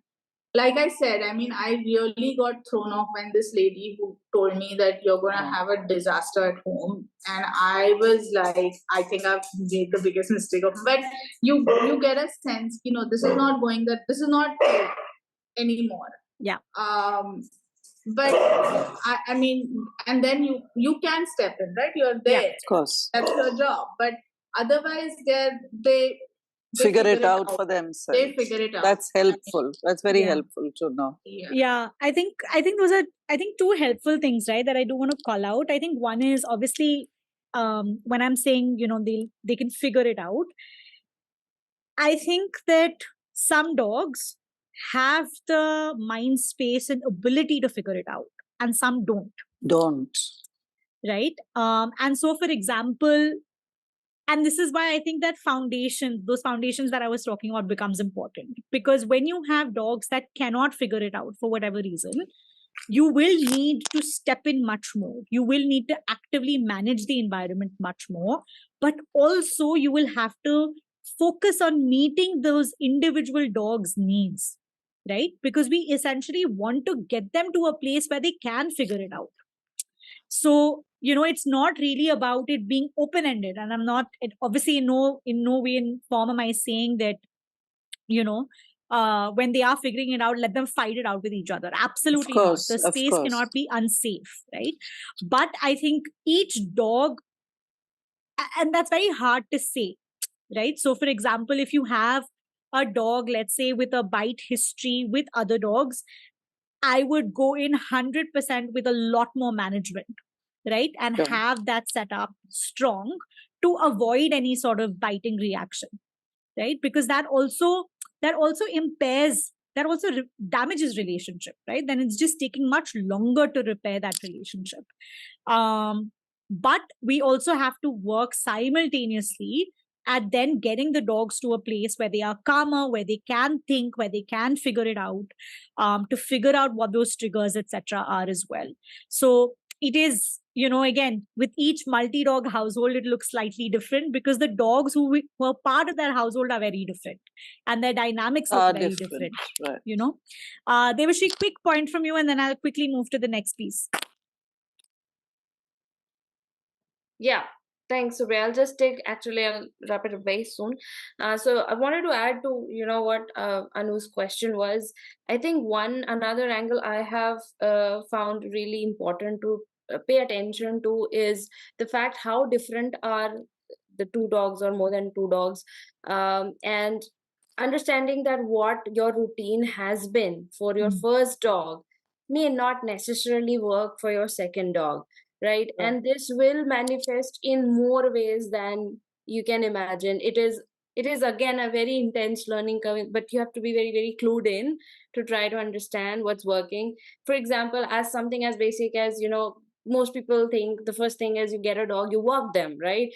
like I said, I mean, I really got thrown off when this lady who told me that you're going to have a disaster at home. And I was like, I think I've made the biggest mistake of. But you get a sense, this is not anymore. Yeah. But I mean, and then you can step in, right? You're there. Yeah, of course. That's your job. But otherwise, they figure it out for themselves. They figure it out. That's helpful. That's very Yeah. helpful to know. Yeah, I think those are two helpful things, right, that I do want to call out. I think one is obviously when I'm saying they can figure it out. I think that some dogs have the mind space and ability to figure it out, and some don't. Right? And so, for example, and this is why I think that those foundations that I was talking about becomes important. Because when you have dogs that cannot figure it out for whatever reason, you will need to step in much more. You will need to actively manage the environment much more. But also you will have to focus on meeting those individual dogs' needs, right? Because we essentially want to get them to a place where they can figure it out. So, it's not really about it being open-ended. And I'm not, obviously in no way in form am I saying that, when they are figuring it out, let them fight it out with each other. Absolutely not. The space cannot be unsafe, right? But I think each dog, and that's very hard to say, right? So for example, if you have a dog, let's say with a bite history with other dogs, I would go in 100% with a lot more management, right? And have that set up strong to avoid any sort of biting reaction, right? Because that also impairs, that also damages relationship, right? Then it's just taking much longer to repair that relationship. But we also have to work simultaneously at then getting the dogs to a place where they are calmer, where they can think, where they can figure it out, to figure out what those triggers, etc., are as well. So it is, again, with each multi-dog household, it looks slightly different because the dogs who were part of that household are very different and their dynamics look very different. Right. Devashri, quick point from you and then I'll quickly move to the next piece. Yeah. Thanks, Surya. I'll wrap it up very soon. So I wanted to add to, what Anu's question was. I think another angle I have found really important to pay attention to is the fact how different are the two dogs or more than two dogs. And understanding that what your routine has been for your first dog may not necessarily work for your second dog. Right. And this will manifest in more ways than you can imagine. It is again a very intense learning curve, but you have to be very, very clued in to try to understand what's working. For example, as something as basic as, most people think the first thing is you get a dog, you walk them, right?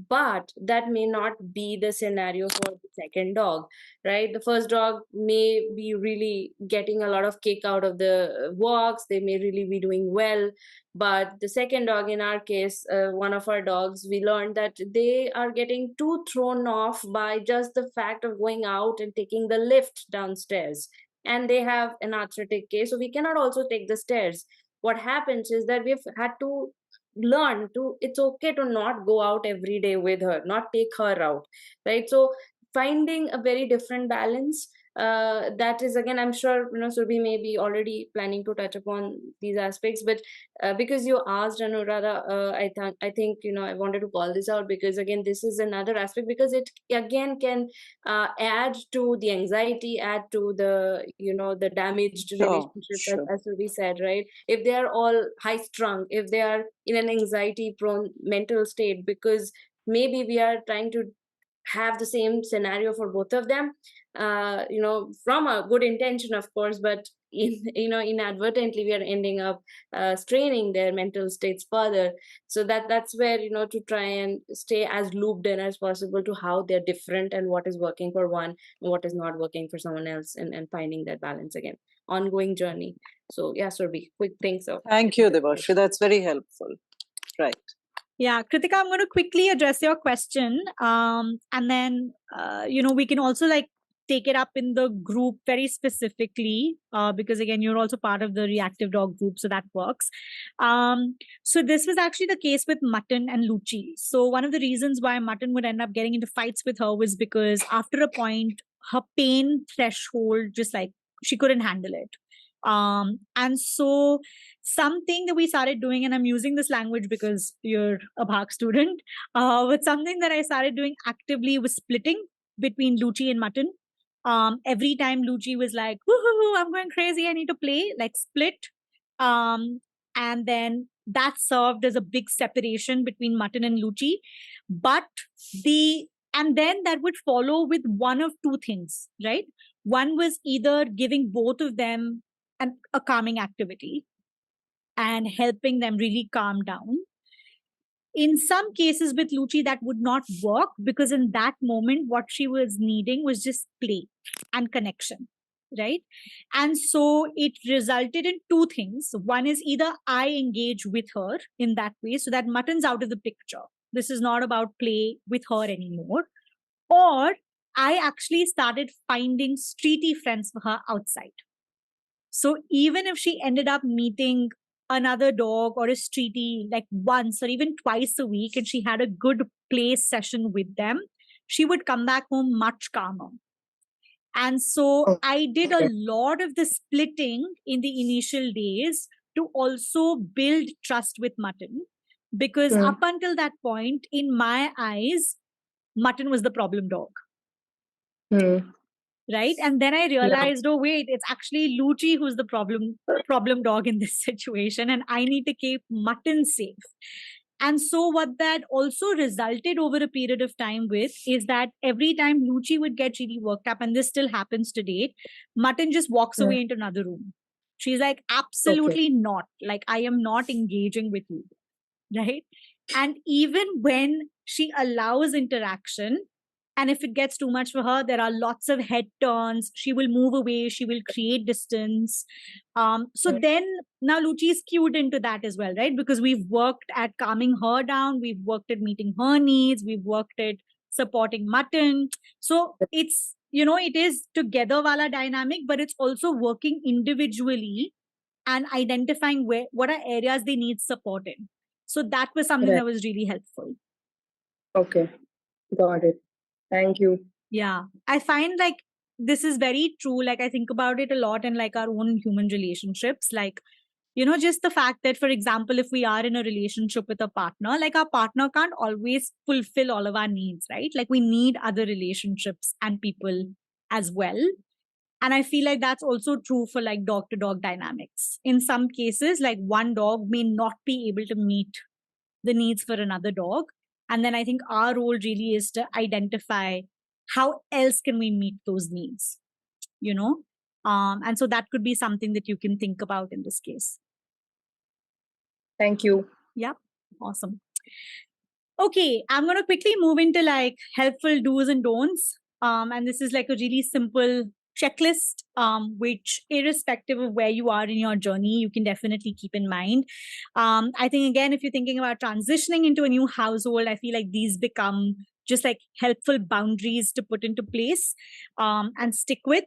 But that may not be the scenario for the second dog, right? The first dog may be really getting a lot of kick out of the walks. They may really be doing well. But the second dog, in our case, one of our dogs, we learned that they are getting too thrown off by just the fact of going out and taking the lift downstairs. And they have an arthritic case, so we cannot also take the stairs. What happens is that we've had to learn to, it's okay to not go out every day with her, not take her out, right? So finding a very different balance, that is, again, I'm sure, Surbhi may be already planning to touch upon these aspects, but because you asked, Anuradha, I think, I wanted to call this out, because again, this is another aspect, because it again can add to the anxiety, add to the, the damaged relationships, Sure. as we said, right? If they are all high strung, if they are in an anxiety prone mental state, because maybe we are trying to have the same scenario for both of them, from a good intention, of course, but inadvertently we are ending up straining their mental states further. So that's where, to try and stay as looped in as possible to how they're different and what is working for one and what is not working for someone else, and finding that balance, again, ongoing journey. So yeah, Surbhi, quick things. Thank you, Debashri. That's very helpful. Right. Yeah, Kritika, I'm going to quickly address your question. And then, we can also take it up in the group very specifically, because again, you're also part of the reactive dog group, so that works. So this was actually the case with Mutton and Luchi. So one of the reasons why Mutton would end up getting into fights with her was because after a point, her pain threshold, just she couldn't handle it. And so something that we started doing, and I'm using this language because you're a Bhag student, but something that I started doing actively was splitting between Luchi and Mutton. Every time Luchi was like, woohoo, I'm going crazy, I need to play, split. And then that served as a big separation between Mutton and Luchi. And then that would follow with one of two things, right? One was either giving both of them a calming activity and helping them really calm down. In some cases with Luchi, that would not work, because in that moment, what she was needing was just play and connection, right? And so it resulted in two things. One is either I engage with her in that way, so that Mutton's out of the picture. This is not about play with her anymore. Or I actually started finding streety friends for her outside. So even if she ended up meeting another dog or a streety once or even twice a week, and she had a good play session with them, she would come back home much calmer. And so I did a lot of the splitting in the initial days to also build trust with Mutton, because up until that point, in my eyes, Mutton was the problem dog. Right? And then I realized, oh wait, it's actually Luchi who's the problem dog in this situation, and I need to keep Mutton safe. And so what that also resulted over a period of time with is that every time Luchi would get really worked up, and this still happens today, Mutton just walks away into another room. She's like, absolutely not. I am not engaging with you. Right? And even when she allows interaction, and if it gets too much for her, there are lots of head turns. She will move away. She will create distance. So then now Luchi is cued into that as well, right? Because we've worked at calming her down. We've worked at meeting her needs. We've worked at supporting Mutton. So it's, it is together wala dynamic, but it's also working individually and identifying what are areas they need support in. So that was something that was really helpful. Okay, got it. Thank you. Yeah, I find this is very true. I think about it a lot in our own human relationships. Just the fact that, for example, if we are in a relationship with a partner, our partner can't always fulfill all of our needs, right? We need other relationships and people as well. And I feel that's also true for dog to dog dynamics. In some cases, one dog may not be able to meet the needs for another dog. And then I think our role really is to identify how else can we meet those needs, and so that could be something that you can think about in this case. Thank you. Yeah, awesome. Okay, I'm going to quickly move into helpful do's and don'ts. And this is a really simple checklist, which irrespective of where you are in your journey, you can definitely keep in mind. I think, again, if you're thinking about transitioning into a new household, I feel these become just helpful boundaries to put into place and stick with.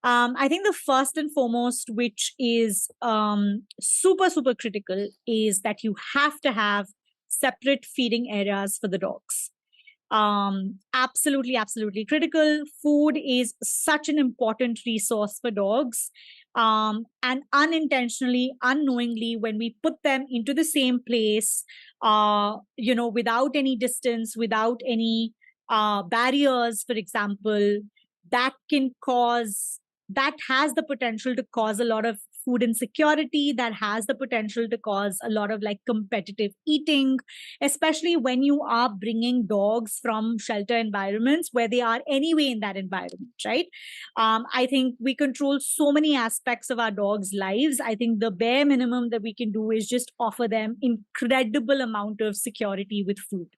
I think the first and foremost, which is super, super critical, is that you have to have separate feeding areas for the dogs. Absolutely, absolutely critical. Food is such an important resource for dogs. And unintentionally, unknowingly, when we put them into the same place, without any distance, without any barriers, for example, that can cause, that has the potential to cause a lot of food insecurity, that has the potential to cause a lot of like competitive eating, especially when you are bringing dogs from shelter environments where they are anyway in that environment, right? I think we control so many aspects of our dogs' lives. I think the bare minimum that we can do is just offer them incredible amount of security with food.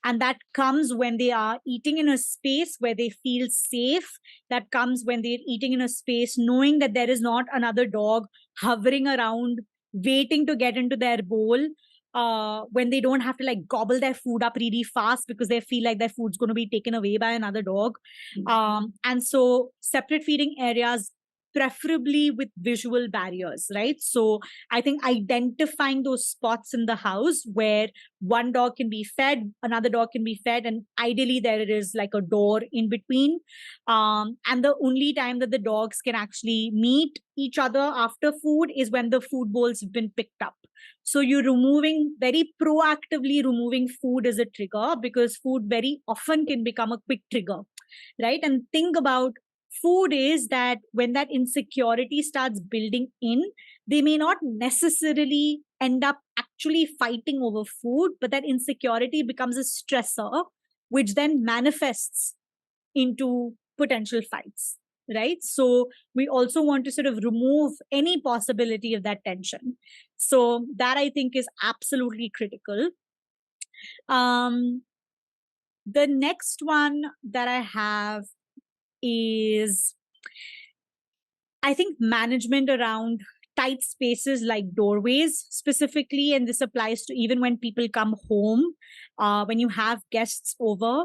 And that comes when they are eating in a space where they feel safe. That comes when they're eating in a space knowing that there is not another dog hovering around, waiting to get into their bowl. When they don't have to like gobble their food up really fast because they feel like their food's going to be taken away by another dog. And so separate feeding areas, preferably with visual barriers, right? So I think identifying those spots in the house where one dog can be fed, another dog can be fed, and ideally there is like a door in between. And the only time that the dogs can actually meet each other after food is when the food bowls have been picked up. So you're very proactively removing food as a trigger, because food very often can become a quick trigger, right? And think about food is that when that insecurity starts building in, they may not necessarily end up actually fighting over food, but that insecurity becomes a stressor, which then manifests into potential fights, right? So we also want to sort of remove any possibility of that tension. So that I think is absolutely critical. The next one that I have is, I think, management around tight spaces like doorways specifically, and this applies to even when people come home, when you have guests over.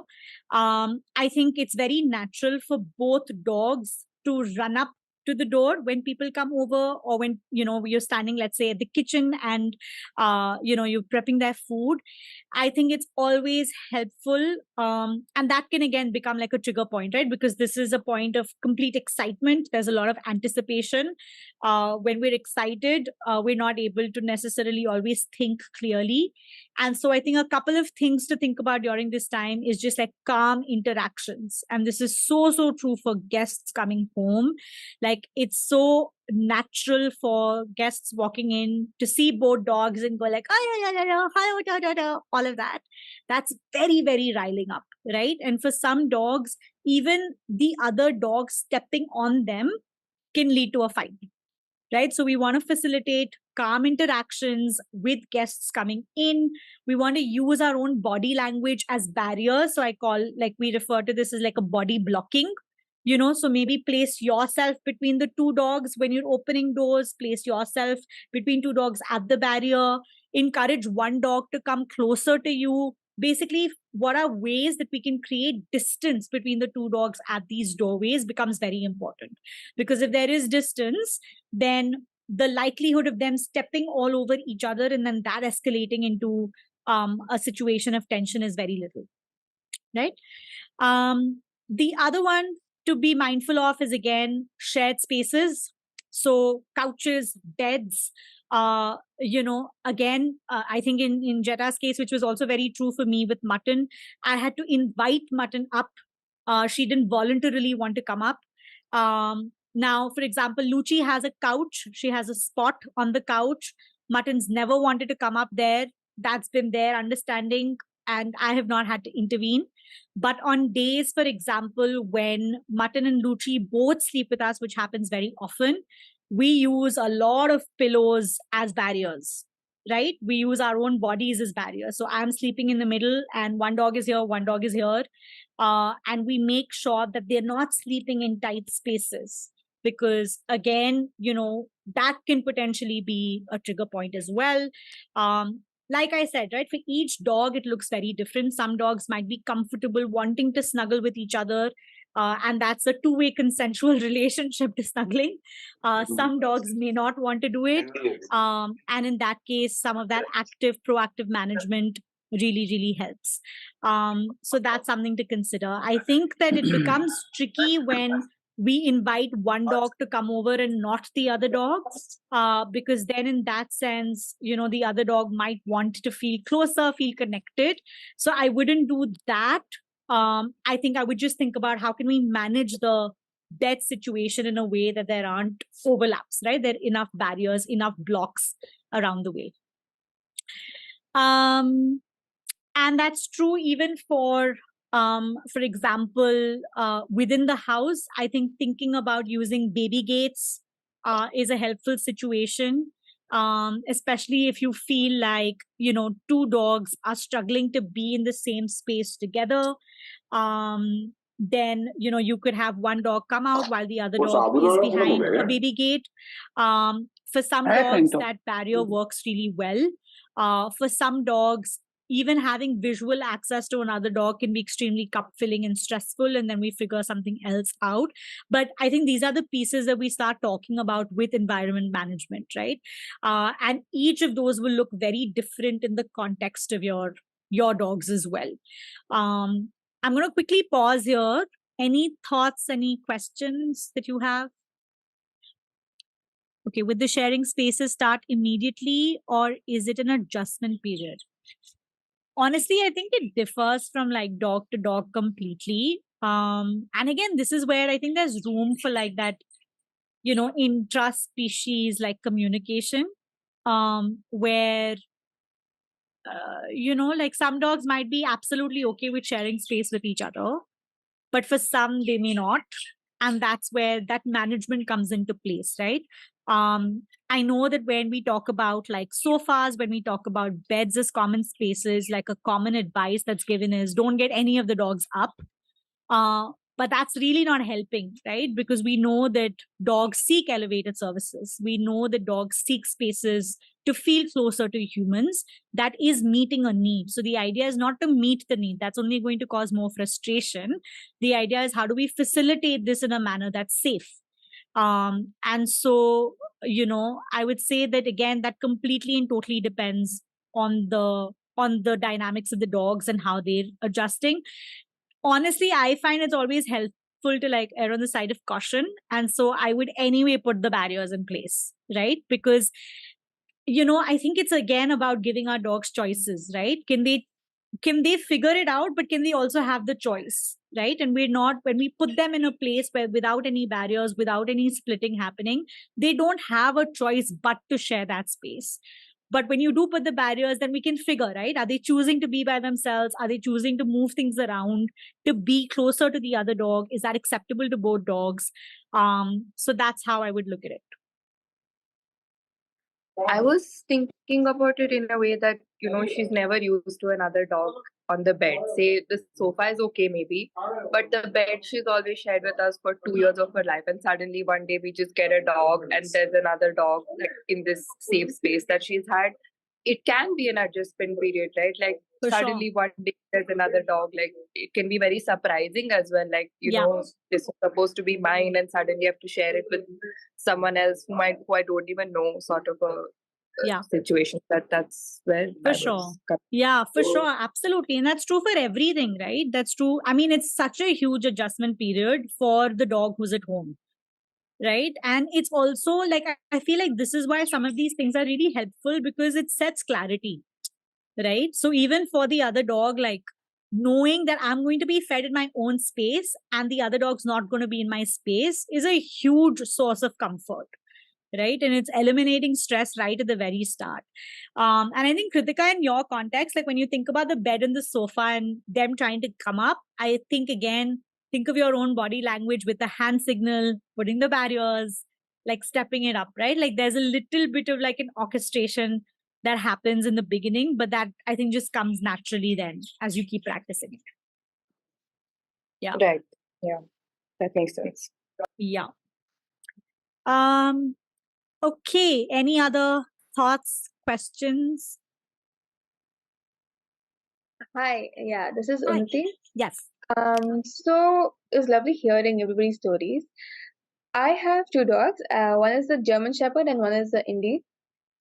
I think it's very natural for both dogs to run up to the door when people come over, or when you're standing, let's say, at the kitchen and you're prepping their food. I think it's always helpful, and that can again become like a trigger point, right? Because this is a point of complete excitement. There's a lot of anticipation. When we're excited, we're not able to necessarily always think clearly. And so I think a couple of things to think about during this time is just like calm interactions. And this is so, so true for guests coming home. Like, it's so natural for guests walking in to see both dogs and go like, oh, yeah, hello, all of that. That's very, very riling up, right? And for some dogs, even the other dog stepping on them can lead to a fight, right? So we want to facilitate calm interactions with guests coming in. We want to use our own body language as barriers. So we refer to this as like a body blocking. So maybe place yourself between the two dogs when you're opening doors, place yourself between two dogs at the barrier, encourage one dog to come closer to you. Basically, what are ways that we can create distance between the two dogs at these doorways becomes very important. Because if there is distance, then the likelihood of them stepping all over each other and then that escalating into a situation of tension is very little, right? The other one to be mindful of is, again, shared spaces. So couches, beds, I think in Jetta's case, which was also very true for me with Mutton, I had to invite Mutton up. She didn't voluntarily want to come up. Now, for example, Lucci has a couch. She has a spot on the couch. Mutton's never wanted to come up there. That's been their understanding, and I have not had to intervene. But on days, for example, when Mutton and Lucci both sleep with us, which happens very often, we use a lot of pillows as barriers, right? We use our own bodies as barriers. So I'm sleeping in the middle and one dog is here, one dog is here. And we make sure that they're not sleeping in tight spaces, because again, that can potentially be a trigger point as well. Like I said, right, for each dog, it looks very different. Some dogs might be comfortable wanting to snuggle with each other. And that's a two-way consensual relationship to snuggling. Some dogs may not want to do it. And in that case, some of that active, proactive management really, really helps. So that's something to consider. I think that it becomes tricky when we invite one dog to come over and not the other dog, because then in that sense, the other dog might want to feel closer, feel connected. So I wouldn't do that. I think I would just think about how can we manage the bed situation in a way that there aren't overlaps, right? There are enough barriers, enough blocks around the way. And that's true even for example, within the house. I think thinking about using baby gates is a helpful situation, especially if you feel like, two dogs are struggling to be in the same space together. Then, you could have one dog come out while the other dog is behind a baby gate. For some dogs, that barrier works really well. For some dogs, even having visual access to another dog can be extremely cup-filling and stressful, and then we figure something else out. But I think these are the pieces that we start talking about with environment management, right? And each of those will look very different in the context of your dogs as well. I'm going to quickly pause here. Any thoughts, any questions that you have? Okay, would the sharing spaces start immediately, or is it an adjustment period? Honestly, I think it differs from like dog to dog completely. And again, this is where I think there's room for like that, intra-species like communication, where, like some dogs might be absolutely okay with sharing space with each other, but for some, they may not. And that's where that management comes into place, right? I know that when we talk about like sofas, when we talk about beds as common spaces, like a common advice that's given is don't get any of the dogs up. But that's really not helping, right? Because we know that dogs seek elevated services. We know that dogs seek spaces to feel closer to humans. That is meeting a need. So the idea is not to meet the need. That's only going to cause more frustration. The idea is how do we facilitate this in a manner that's safe? And so, I would say that again, that completely and totally depends on the dynamics of the dogs and how they're adjusting. Honestly, I find it's always helpful to like err on the side of caution. And so I would anyway put the barriers in place, right? Because, I think it's again about giving our dogs choices, right? Can they figure it out, but can they also have the choice, right? And when we put them in a place where without any barriers, without any splitting happening, they don't have a choice but to share that space. But when you do put the barriers, then we can figure, right? Are they choosing to be by themselves? Are they choosing to move things around to be closer to the other dog? Is that acceptable to both dogs? So that's how I would look at it. I was thinking about it in a way that, she's never used to another dog on the bed. Say the sofa is okay maybe, but the bed she's always shared with us for 2 years of her life, and suddenly one day we just get a dog and there's another dog like in this safe space that she's had. It can be an adjustment period, right? Like For suddenly sure. one day there's another dog. Like it can be very surprising as well. Like, Yeah. this is supposed to be mine and suddenly you have to share it with someone else who I don't even know, sort of a Yeah. situation. That's where For sure. Yeah, for sure. Absolutely. And that's true for everything, right? That's true. I mean, it's such a huge adjustment period for the dog who's at home, right? And it's also like, I feel like this is why some of these things are really helpful, because it sets clarity, right? So even for the other dog, like knowing that I'm going to be fed in my own space and the other dog's not going to be in my space is a huge source of comfort, right? And it's eliminating stress right at the very start. And I think, Kritika, in your context, like when you think about the bed and the sofa and them trying to come up, I think again, think of your own body language with the hand signal, putting the barriers, like stepping it up, right? Like there's a little bit of like an orchestration that happens in the beginning, but that I think just comes naturally then as you keep practicing it. Yeah. Right. Yeah. That makes sense. Yeah. Okay. Any other thoughts, questions? Hi. Yeah, this is Hi. Unti. Yes. So it was lovely hearing everybody's stories. I have two dogs. One is the German Shepherd and one is the Indie.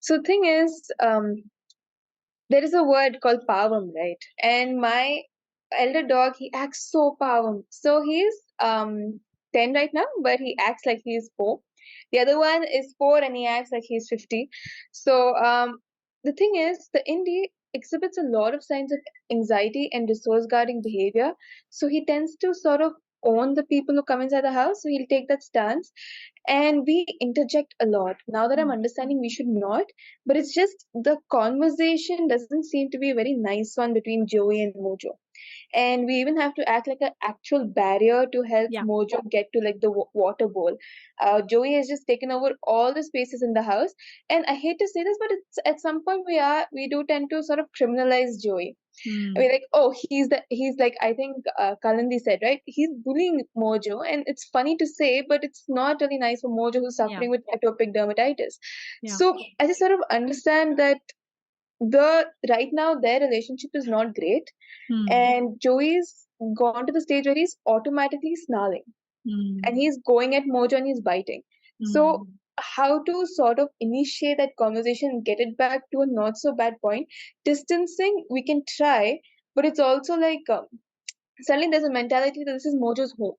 So thing is, there is a word called pawum, right? And my elder dog, he acts so pawum. So he's 10 right now, but he acts like he's 4. The other one is 4 and he acts like he's 50. So the thing is, the Indie exhibits a lot of signs of anxiety and resource guarding behavior. So he tends to sort of own the people who come inside the house. So he'll take that stance. And we interject a lot. Now that I'm understanding, we should not. But it's just the conversation doesn't seem to be a very nice one between Joey and Mojo. And we even have to act like an actual barrier to help Mojo get to like the water bowl. Joey has just taken over all the spaces in the house, and I hate to say this, but it's at some point we do tend to sort of criminalize Joey. I mean, like, oh, he's like, I think Kalindi said, right? He's bullying Mojo, and it's funny to say, but it's not really nice for Mojo who's suffering with atopic dermatitis. So I just sort of understand that right now their relationship is not great, and Joey's gone to the stage where he's automatically snarling, and he's going at Mojo and he's biting. So how to sort of initiate that conversation and get it back to a not so bad point? Distancing, we can try, but it's also like suddenly there's a mentality that this is Mojo's home.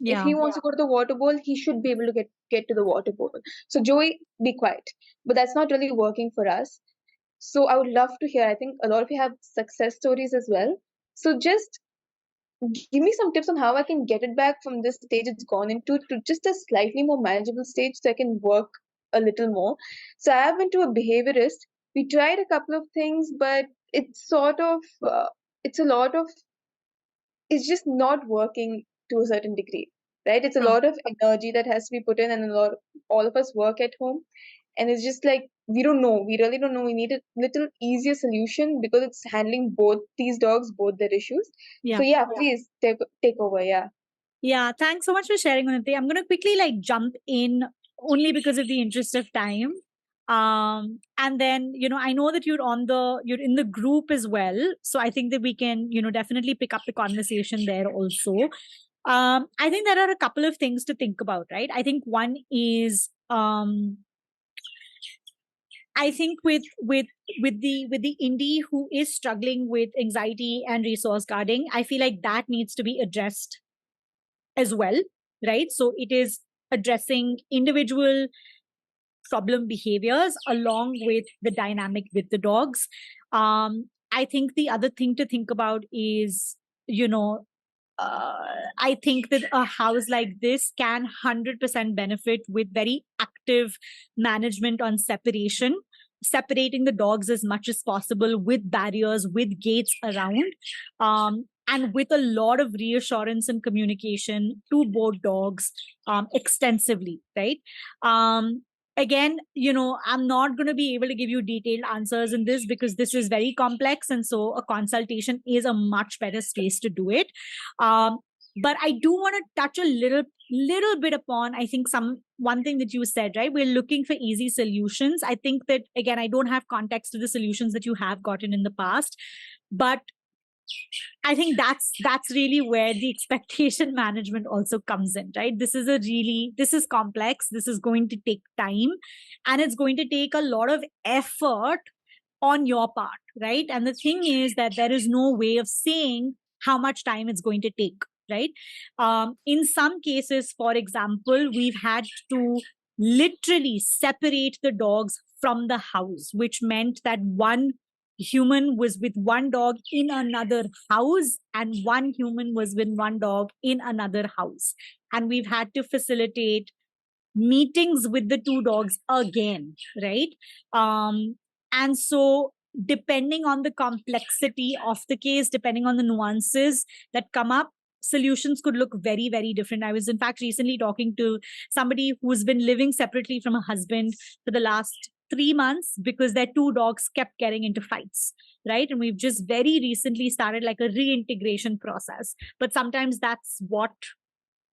If he wants to go to the water bowl, he should be able to get to the water bowl. So Joey, be quiet. But that's not really working for us. So I would love to hear. I think a lot of you have success stories as well. So just give me some tips on how I can get it back from this stage it's gone into to just a slightly more manageable stage so I can work a little more. So I have been to a behaviorist. We tried a couple of things, but it's sort of, it's just not working to a certain degree, right? It's a lot of energy that has to be put in, and all of us work at home. And it's just like, we really don't know. We need a little easier solution because it's handling both these dogs, both their issues. So please take over. Yeah, thanks so much for sharing, Unnati. I'm going to quickly jump in only because of the interest of time. And then, I know that you're in the group as well. So I think that we can, definitely pick up the conversation there also. I think there are a couple of things to think about, right? I think one is, I think with the Indie who is struggling with anxiety and resource guarding, I feel like that needs to be addressed as well, right? So it is addressing individual problem behaviors along with the dynamic with the dogs. I think the other thing to think about is, I think that a house like this can 100% benefit with very active management on separating the dogs as much as possible with barriers, with gates around, and with a lot of reassurance and communication to both dogs extensively, right? Again, I'm not going to be able to give you detailed answers in this because this is very complex. And so a consultation is a much better space to do it. But I do want to touch a little bit upon, I think one thing that you said, right? We're looking for easy solutions. I think that, again, I don't have context to the solutions that you have gotten in the past, but I think that's really where the expectation management also comes in, right? This is complex. This is going to take time, and it's going to take a lot of effort on your part, right? And the thing is that there is no way of saying how much time it's going to take, right? In some cases, for example, we've had to literally separate the dogs from the house, which meant that one human was with one dog in another house and one human was with one dog in another house. And we've had to facilitate meetings with the two dogs again, right? And so depending on the complexity of the case, depending on the nuances that come up, solutions could look very, very different. I was in fact recently talking to somebody who's been living separately from a husband for the last 3 months because their two dogs kept getting into fights, right? And we've just very recently started like a reintegration process. But sometimes that's what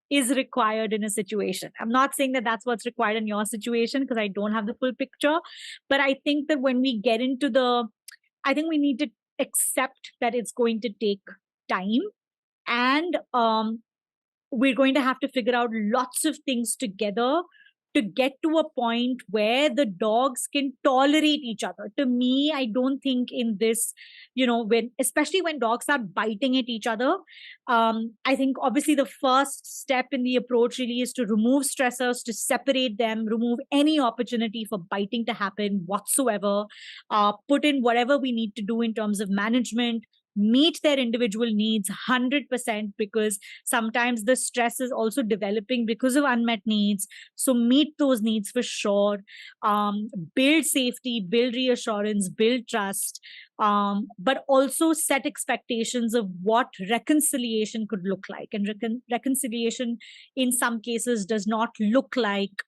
is required in a situation. I'm not saying that that's what's required in your situation because I don't have the full picture. But I think that when we get into I think we need to accept that it's going to take time. And we're going to have to figure out lots of things together to get to a point where the dogs can tolerate each other. To me, I don't think in this, especially when dogs are biting at each other, I think obviously the first step in the approach really is to remove stressors, to separate them, remove any opportunity for biting to happen whatsoever, put in whatever we need to do in terms of management, meet their individual needs 100%, because sometimes the stress is also developing because of unmet needs. So meet those needs for sure. Build safety, build reassurance, build trust, but also set expectations of what reconciliation could look like. And reconciliation in some cases does not look like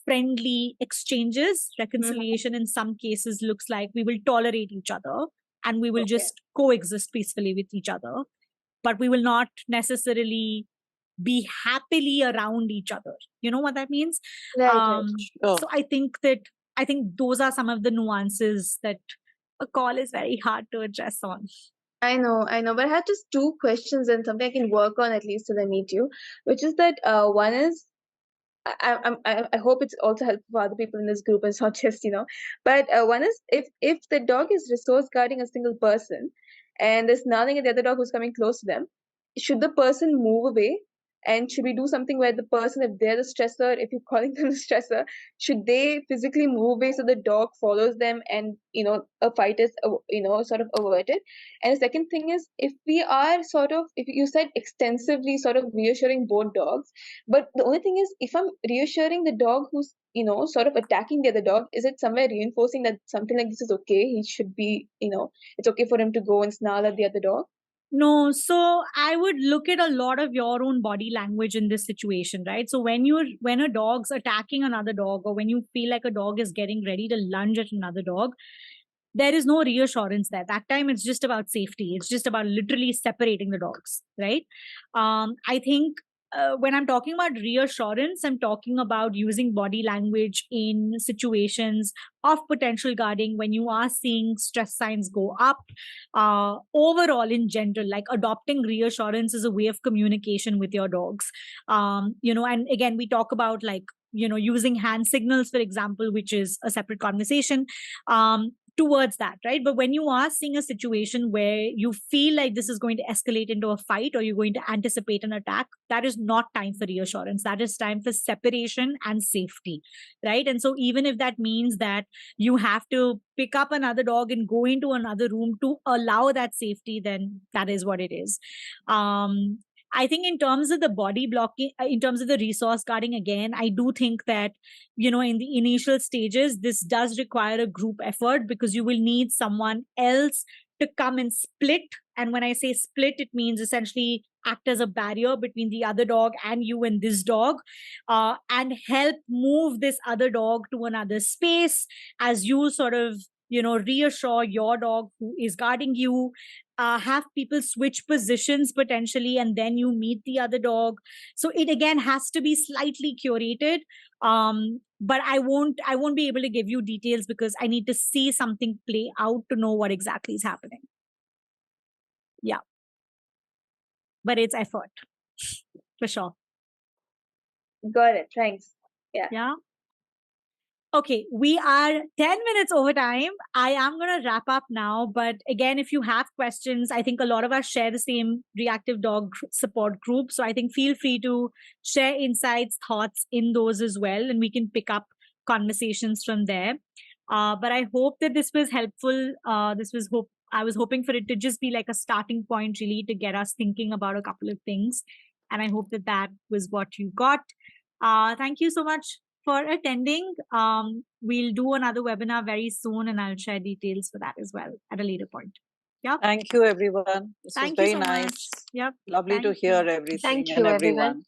friendly exchanges. Reconciliation in some cases looks like we will tolerate each other and we will just coexist peacefully with each other, but we will not necessarily be happily around each other. You know what that means? Right. So I think those are some of the nuances that a call is very hard to address on. I know, but I had just two questions and something I can work on at least till I meet you, which is that one is, I hope it's also helpful for other people in this group. It's not just, but one is, if the dog is resource guarding a single person and there's nothing at the other dog who's coming close to them, should the person move away? And should we do something where the person, if they're the stressor, if you're calling them the stressor, should they physically move away so the dog follows them and, a fight is, sort of averted? And the second thing is, if we are if you said extensively sort of reassuring both dogs, but the only thing is, if I'm reassuring the dog who's, sort of attacking the other dog, is it somewhere reinforcing that something like this is okay? He should be, it's okay for him to go and snarl at the other dog? No, so I would look at a lot of your own body language in this situation, right? So when a dog's attacking another dog, or when you feel like a dog is getting ready to lunge at another dog, there is no reassurance there. That time it's just about safety. It's just about literally separating the dogs, right? I think when I'm talking about reassurance, I'm talking about using body language in situations of potential guarding when you are seeing stress signs go up. Overall, in general, like adopting reassurance is a way of communication with your dogs. And again, we talk about using hand signals, for example, which is a separate conversation. Towards that, right? But when you are seeing a situation where you feel like this is going to escalate into a fight, or you're going to anticipate an attack, that is not time for reassurance. That is time for separation and safety, right? And so even if that means that you have to pick up another dog and go into another room to allow that safety, then that is what it is. I think in terms of the body blocking, in terms of the resource guarding, again, I do think that, in the initial stages, this does require a group effort, because you will need someone else to come and split. And when I say split, it means essentially act as a barrier between the other dog and you and this dog, and help move this other dog to another space as you sort of, reassure your dog who is guarding you. Have people switch positions potentially, and then you meet the other dog. So it again has to be slightly curated. But I won't be able to give you details, because I need to see something play out to know what exactly is happening. Yeah. But it's effort. For sure. Got it. Thanks. Yeah. Okay, we are 10 minutes over time. I am going to wrap up now. But again, if you have questions, I think a lot of us share the same reactive dog support group. So I think feel free to share insights, thoughts in those as well, and we can pick up conversations from there. But I hope that this was helpful. I was hoping for it to just be like a starting point, really, to get us thinking about a couple of things. And I hope that was what you got. Thank you so much for attending. We'll do another webinar very soon, and I'll share details for that as well at a later point. Yeah. Thank you, everyone. This was very nice. Much. Yep. Lovely to hear everything. Thank you, and everyone.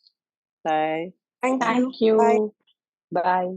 everyone. Bye. Thank you. Bye. Bye.